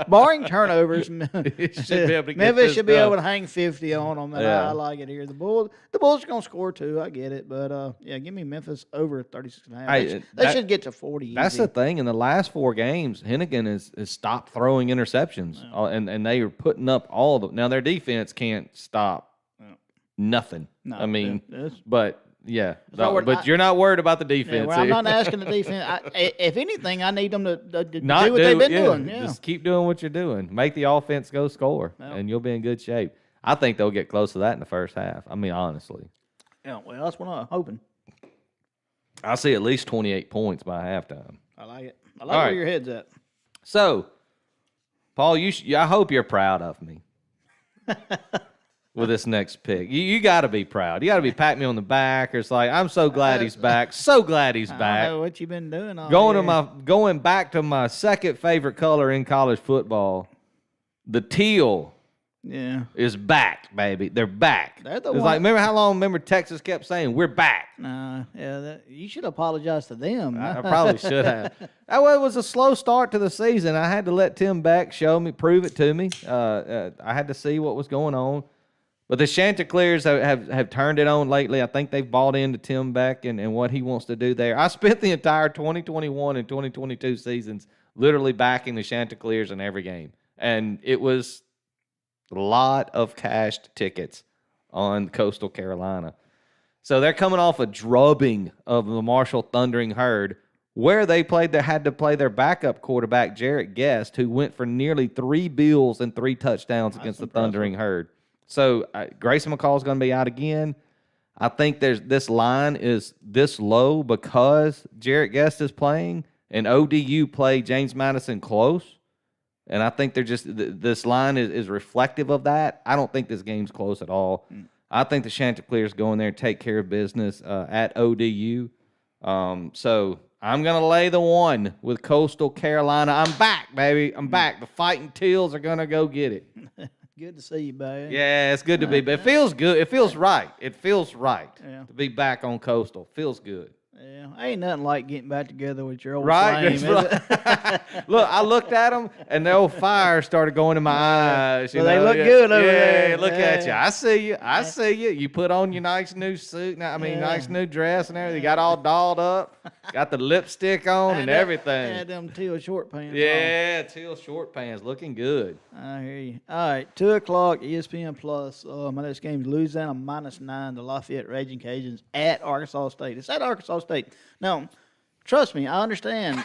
barring turnovers, Memphis should be able to hang 50 on them, and I like it here. The Bulls are going to score too. I get it, but give me Memphis over 36.5. They should get to 40. That's easy. the thing. In the last 4 games, Hennigan has stopped throwing interceptions, and they are putting up all the. Now their defense can't stop nothing. No, I mean, but. Yeah, but you're not worried about the defense. I'm not asking the defense. If anything, I need them to do what they've been doing. Yeah. Just keep doing what you're doing. Make the offense go score, and you'll be in good shape. I think they'll get close to that in the first half. I mean, honestly. Yeah, well, that's what I'm hoping. I see at least 28 points by halftime. I like it. I like where your head's at. So, Paul, I hope you're proud of me. with this next pick. You got to be proud. You got to be patting me on the back, or it's like, I'm so glad he's back. So glad he's back. I don't know what you been doing all year. Going back to my second favorite color in college football, the teal. Yeah, is back, baby. They're back. They're the it's one. like, remember Texas kept saying, we're back. You should apologize to them. I probably should have. That way, it was a slow start to the season. I had to let Tim Beck prove it to me. I had to see what was going on. But the Chanticleers have turned it on lately. I think they've bought into Tim Beck and what he wants to do there. I spent the entire 2021 and 2022 seasons literally backing the Chanticleers in every game. And it was a lot of cashed tickets on Coastal Carolina. So they're coming off a drubbing of the Marshall Thundering Herd, where they had to play their backup quarterback, Jarrett Guest, who went for nearly 3 bills and 3 touchdowns against the Thundering Herd. So Grayson McCall is going to be out again. I think this line is this low because Jarrett Guest is playing, and ODU played James Madison close. And I think this line is reflective of that. I don't think this game's close at all. I think the Chanticleers go in there and take care of business at ODU. So I'm going to lay the 1 with Coastal Carolina. I'm back, baby. I'm back. The Fighting Teals are going to go get it. Good to see you, babe. Yeah, it's good to be back. It feels good. It feels right. It feels right to be back on Coastal. Feels good. Yeah, ain't nothing like getting back together with your old flame, is it? Look, I looked at them, and the old fire started going in my eyes. So they look good over there. Yeah, look at you. I see you. I see you. You put on your nice new suit. Nice new dress and everything. You got all dolled up. Got the lipstick on and everything. Had them teal short pants on. Teal short pants. Looking good. I hear you. All right, 2 o'clock, ESPN Plus. My next game is Louisiana -9, the Lafayette Raging Cajuns at Arkansas State. It's at Arkansas State. Now, trust me, I understand.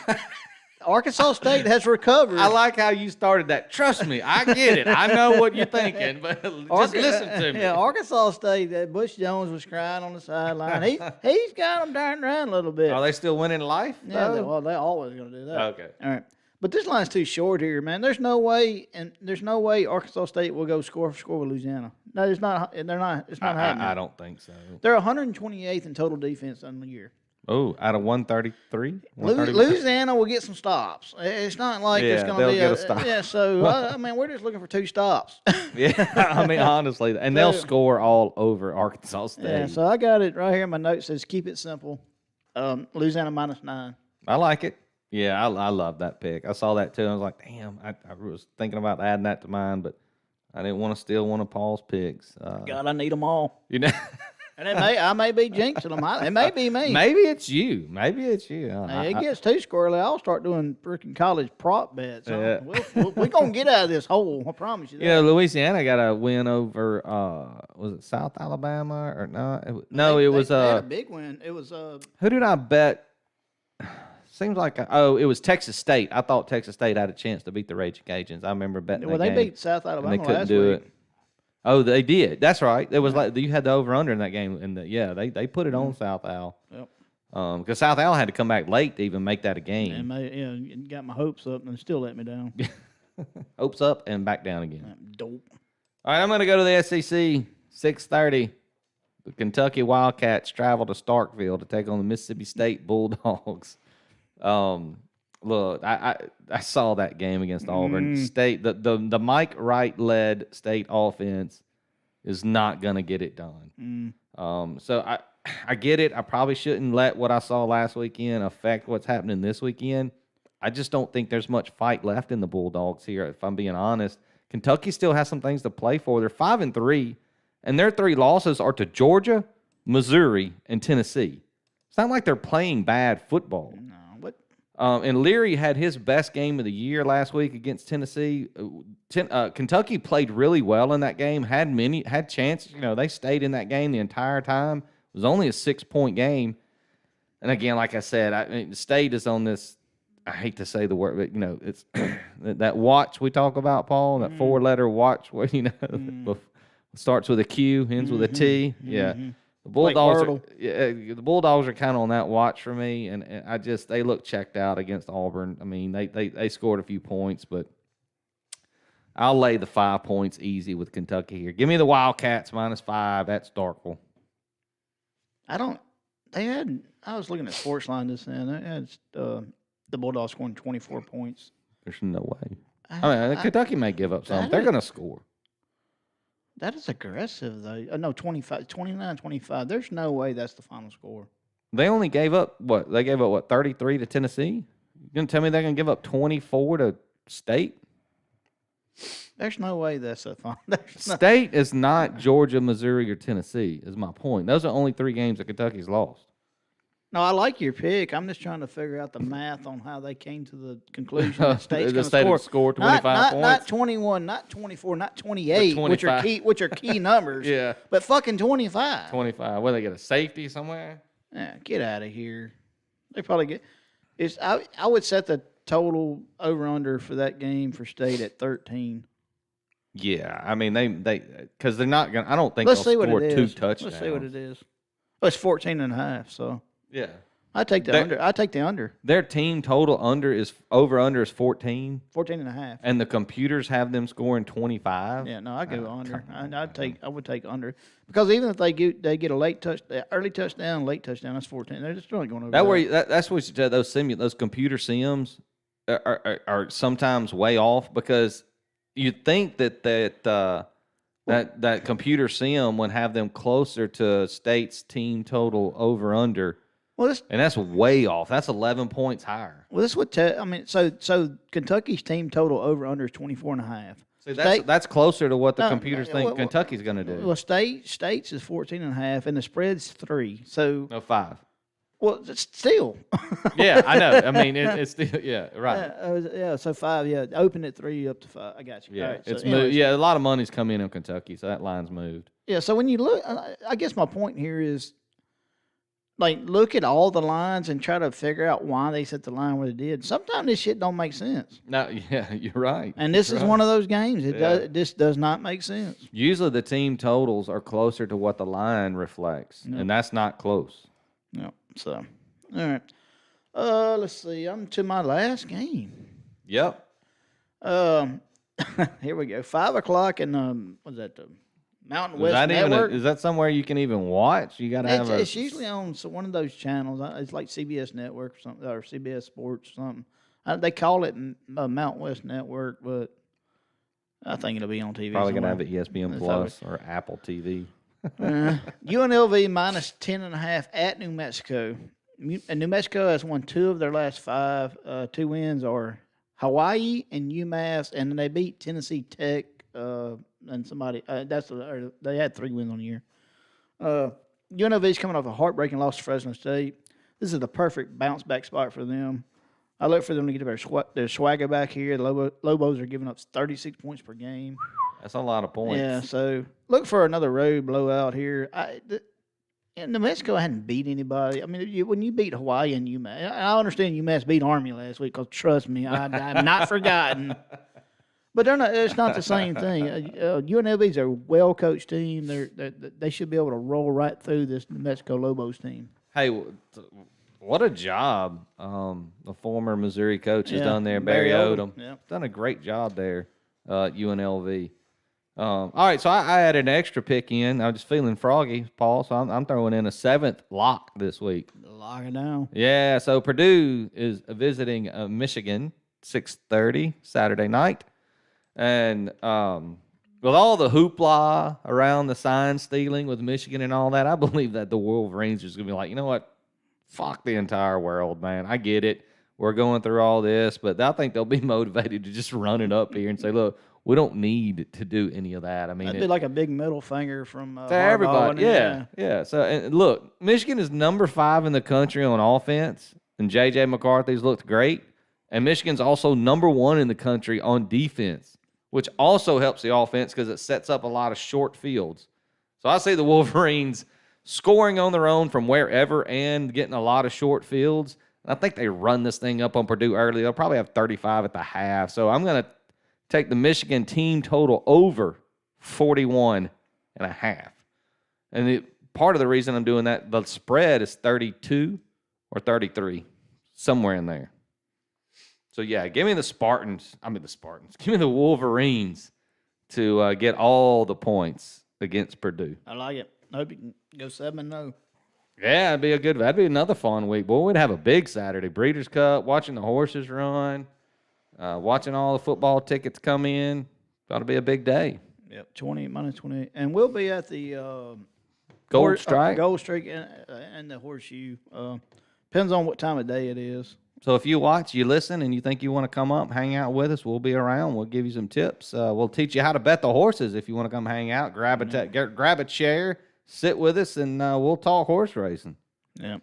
Arkansas State has recovered. I like how you started that. Trust me, I get it. I know what you're thinking, but just listen to me. Yeah, Arkansas State, Bush Jones was crying on the sideline. He's got them darting around a little bit. Are they still winning life? Yeah, they're always going to do that. Okay. All right. But this line's too short here, man. There's no way Arkansas State will go score for score with Louisiana. No, it's not. They're not. It's not happening. I don't think so. They're 128th in total defense on the year. Oh, out of 133? Louisiana will get some stops. It's not like it's going to be a stop. Yeah, so, we're just looking for 2 stops. Yeah, honestly. And they'll score all over Arkansas State. Yeah, so I got it right here. My note says keep it simple. Louisiana -9. I like it. Yeah, I love that pick. I saw that too. I was like, damn, I was thinking about adding that to mine, but I didn't want to steal one of Paul's picks. God, I need them all. You know. And I may be jinxing them. It may be me. Maybe it's you. It gets too squirrely. I'll start doing freaking college prop bets. We're going to get out of this hole. I promise you that. Yeah, Louisiana got a win over, was it South Alabama or not? It was they had a big win. It was who did I bet? Seems like it was Texas State. I thought Texas State had a chance to beat the Raging Cajuns. I remember betting. Well, they beat South Alabama and they couldn't last do week. it. Oh, they did. That's right. It was like you had the over under in that game, and they put it on South Al. Yep. Because South Al had to come back late to even make that a game. And got my hopes up and still let me down. Hopes up and back down again. Dope. All right, I'm going to go to the SEC. 6:30. The Kentucky Wildcats travel to Starkville to take on the Mississippi State Bulldogs. Look, I saw that game against Auburn State. The Mike Wright led State offense is not going to get it done. So I get it. I probably shouldn't let what I saw last weekend affect what's happening this weekend. I just don't think there's much fight left in the Bulldogs here, if I'm being honest. Kentucky still has some things to play for. They're 5-3, and their 3 losses are to Georgia, Missouri, and Tennessee. It's not like they're playing bad football. No, but and Leary had his best game of the year last week against Tennessee. Kentucky played really well in that game. Had chances. They stayed in that game the entire time. It was only a 6-point game. And again, like I said, the State is on this. I hate to say the word, but it's that watch we talk about, Paul. That 4-letter watch where starts with a Q, ends with a T. Yeah. The Bulldogs are kind of on that watch for me, and they look checked out against Auburn. I mean, they scored a few points, but I'll lay the 5 points easy with Kentucky here. Give me the Wildcats -5 at Starkville. I was looking at Sportsline just then. They had the Bulldogs scoring 24 points. There's no way. Kentucky may give up some. They're going to score. That is aggressive, though. No, 29-25. There's no way that's the final score. They only gave up, what? They gave up, what, 33 to Tennessee? You going to tell me they're going to give up 24 to State? There's no way that's a final. State is not Georgia, Missouri, or Tennessee, is my point. Those are only 3 games that Kentucky's lost. No, I like your pick. I'm just trying to figure out the math on how they came to the conclusion that State's going to score 25 points. Not 21, not 24, not 28, which are key numbers. Yeah. But fucking 25. 25. What, they get a safety somewhere? Yeah, get out of here. They probably get – I would set the total over-under for that game for State at 13. Yeah, I mean, they because they're not going to – I don't think they'll score 2 touchdowns. Let's see what it is. Well, it's 14.5, so – yeah. I take the under. I take the under. Their team total under is 14. 14.5. And the computers have them scoring 25. Yeah, no, I go under. I would take under because even if they get a early touchdown, late touchdown, that's 14. They're just really going over. That's what you said. Those computer sims are sometimes way off because you'd think that computer sim would have them closer to State's team total over under. Well, and that's way off. That's 11 points higher. Well, this would so Kentucky's team total over under is 24.5. See, that's closer to what the computers think Kentucky's going to do. Well, State's is 14.5, and the spread's 3. So 5. Well, still. Yeah, I know. I mean, it's still right. Yeah, so 5. Yeah, open at 3 up to 5. I got you. Yeah, right, it's moved. Yeah, a lot of money's come in on Kentucky, so that line's moved. Yeah, so when you look, I guess my point here is. Like, look at all the lines and try to figure out why they set the line where they did. Sometimes this shit don't make sense. No, yeah, you're right. And this is one of those games. This does not make sense. Usually the team totals are closer to what the line reflects, and that's not close. No. So, all right. Let's see. I'm to my last game. Yep. Here we go. 5 o'clock and what's that? Mountain West Network. Is that somewhere you can even watch? You got to have It's usually on one of those channels. It's like CBS Network or something, or CBS Sports or something. They call it Mountain West Network, but I think it'll be on TV. Probably going to have it ESPN Plus or Apple TV. UNLV minus 10.5 at New Mexico. And New Mexico has won 2 of their last 5. 2 wins are Hawaii and UMass, and then they beat Tennessee Tech. And somebody they had 3 wins on the year. UNLV's coming off a heartbreaking loss to Fresno State. This is the perfect bounce back spot for them. I look for them to get their swagger back here. The Lobos are giving up 36 points per game. That's a lot of points. Yeah, so look for another road blowout here. New Mexico hadn't beat anybody. I mean, when you beat Hawaii and UMass, I understand UMass beat Army last week because trust me, I'm not forgotten. But it's not the same thing. UNLV's a well-coached team. They should be able to roll right through this New Mexico Lobos team. Hey, what a job the former Missouri coach has done there, Barry Odom. Yeah. Done a great job there at UNLV. All right, so I added an extra pick in. I'm just feeling froggy, Paul, so I'm throwing in a 7th lock this week. Lock it down. Yeah, so Purdue is visiting Michigan, 6:30 Saturday night. And with all the hoopla around the sign stealing with Michigan and all that, I believe that the Wolverines are just going to be like, you know what? Fuck the entire world, man. I get it. We're going through all this, but I think they'll be motivated to just run it up here and say, look, we don't need to do any of that. I mean, that'd be like a big middle finger from to everybody. Yeah. So, and look, Michigan is number 5 in the country on offense, and J.J. McCarthy's looked great. And Michigan's also number 1 in the country on defense, which also helps the offense because it sets up a lot of short fields. So I see the Wolverines scoring on their own from wherever and getting a lot of short fields. And I think they run this thing up on Purdue early. They'll probably have 35 at the half. So I'm going to take the Michigan team total over 41.5. And part of the reason I'm doing that, the spread is 32 or 33, somewhere in there. So, yeah, give me the Spartans. Give me the Wolverines to get all the points against Purdue. I like it. I hope you can go 7-0. Yeah, that'd be another fun week. Boy, we'd have a big Saturday. Breeders' Cup, watching the horses run, watching all the football tickets come in. That'll be a big day. Yep, -28. And we'll be at the Gold Strike. Gold Strike and the Horseshoe. Depends on what time of day it is. So if you watch, you listen, and you think you want to come up, hang out with us, we'll be around. We'll give you some tips. We'll teach you how to bet the horses if you want to come hang out. Grab a chair, sit with us, and we'll talk horse racing. Yeah.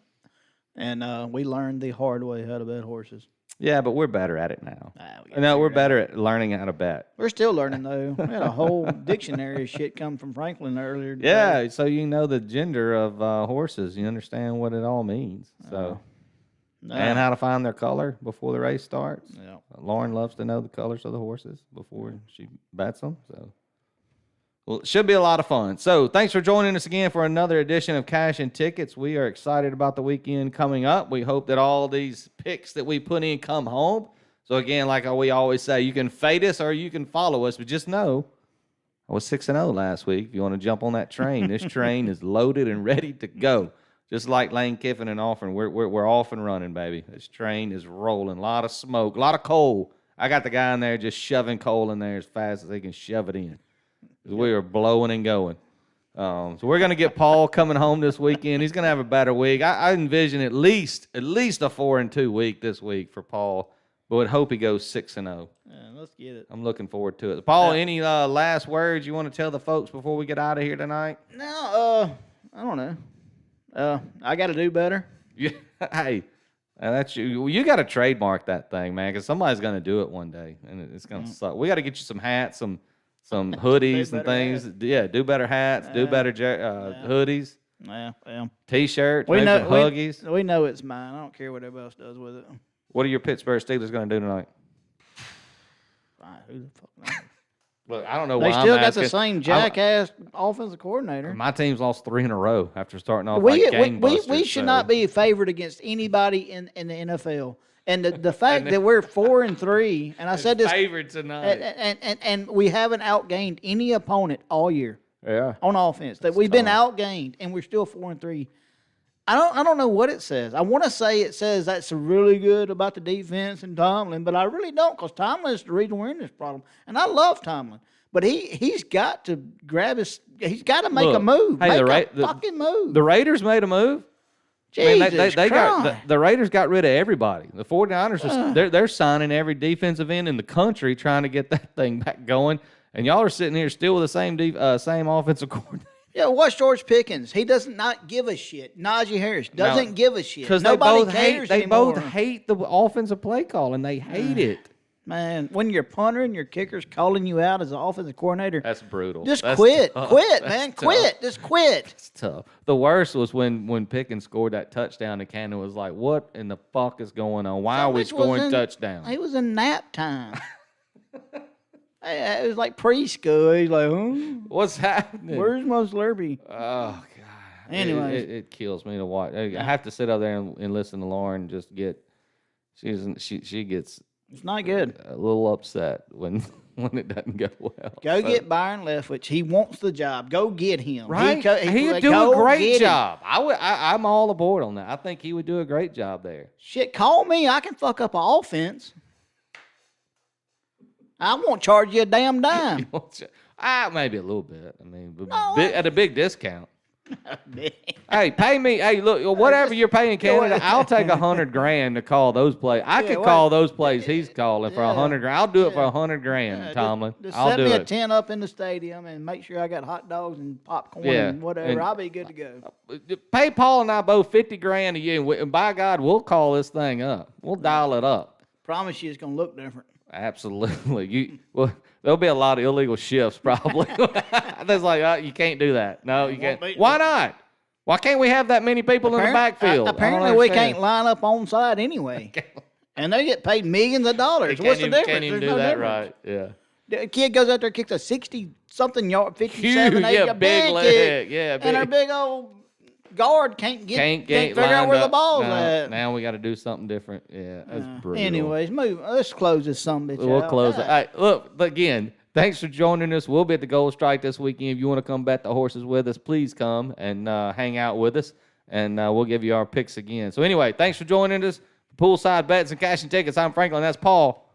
And we learned the hard way how to bet horses. Yeah, but we're better at it now. No, we're better at learning how to bet. We're still learning, though. We had a whole dictionary of shit come from Franklin earlier today. Yeah, so you know the gender of horses. You understand what it all means. So. And how to find their color before the race starts. Yeah. Lauren loves to know the colors of the horses before she bets them. So, well, it should be a lot of fun. So, thanks for joining us again for another edition of Cash and Tickets. We are excited about the weekend coming up. We hope that all these picks that we put in come home. So, again, like we always say, you can fade us or you can follow us, but just know I was 6-0 last week. If you want to jump on that train, this train is loaded and ready to go. Just like Lane Kiffin and Offering, we're off and running, baby. This train is rolling. A lot of smoke, a lot of coal. I got the guy in there just shoving coal in there as fast as he can shove it in. We are blowing and going. So we're going to get Paul coming home this weekend. He's going to have a better week. I envision at least a 4-2 week this week for Paul, but would hope he goes 6-0. Yeah, let's get it. I'm looking forward to it. Paul, any last words you want to tell the folks before we get out of here tonight? No, I don't know. I got to do better. Yeah, hey, that's you. You got to trademark that thing, man, because somebody's going to do it one day, and it's going to suck. We got to get you some hats, some hoodies and things. Hats. Yeah, do better hats, do better hoodies. Yeah. T-shirts, Huggies. We know it's mine. I don't care what everybody else does with it. What are your Pittsburgh Steelers going to do tonight? Who the fuck knows? Look, I don't know why they still got the same jackass offensive coordinator. My team's lost 3 in a row after starting off like gangbusters. We should not be favored against anybody in the NFL. And the fact that we're 4-3, and I said this favored tonight, and we haven't outgained any opponent all year. Yeah, on offense, that we've been outgained, and we're still 4-3. I don't know what it says. I want to say it says that's really good about the defense and Tomlin, but I really don't, because Tomlin is the reason we're in this problem. And I love Tomlin, but he's got to he's got to make a move. Hey, fucking move. The Raiders made a move. Jesus they got the Raiders got rid of everybody. The 49ers they're signing every defensive end in the country trying to get that thing back going, and y'all are sitting here still with the same offensive coordinator. Yeah, watch George Pickens. He does not give a shit. Najee Harris doesn't give a shit. Because nobody cares anymore. They both hate the offensive play call, and they hate it. Man, when your punter and your kicker's calling you out as an offensive coordinator, that's brutal. Just quit. Quit, man. Quit. Just quit. It's tough. The worst was when Pickens scored that touchdown, and Cannon was like, "What in the fuck is going on? Why are we scoring touchdowns?" It was in nap time. It was like preschool. He's like, what's happening? Where's my Slurpee? Oh, God. Anyways. It kills me to watch. I have to sit out there and listen to Lauren just get – she gets – it's not good. A little upset when it doesn't go well. Go get Byron Leftwich. He wants the job. Go get him. Right? He would do a great job. I'm all aboard on that. I think he would do a great job there. Shit, call me. I can fuck up an offense. I won't charge you a damn dime. Maybe a little bit. I mean, at a big discount. Hey, pay me. Hey, look, whatever you're paying Canada, I'll take $100,000 to call those plays. I could call those plays he's calling for $100,000. I'll do it for $100,000, Tomlin. I'll do it. Set me a tent up in the stadium and make sure I got hot dogs and popcorn and whatever. I'll be good to go. Pay Paul and I both $50,000 a year, and by God, we'll call this thing up. We'll dial it up. Promise you, it's gonna look different. Absolutely. There'll be a lot of illegal shifts probably. That's like, you can't do that. No, you can't. Why not? Why can't we have that many people in the backfield? Apparently, we can't line up on side anyway. And they get paid millions of dollars. What's the difference? Can't even do that right. Yeah. The kid goes out there, kicks a 60-something yard, 57, 8 big leg. Kick, and her big old guard can't figure out where the ball's at. Now we got to do something different. Yeah, that's brutal. Anyways, let's close this bitch We'll out. close it. All right, look, again, thanks for joining us. We'll be at the Gold Strike this weekend. If you want to come bet the horses with us, please come and hang out with us, and we'll give you our picks again. So anyway, thanks for joining us. Poolside Bets and Cash and Tickets. I'm Franklin. That's Paul.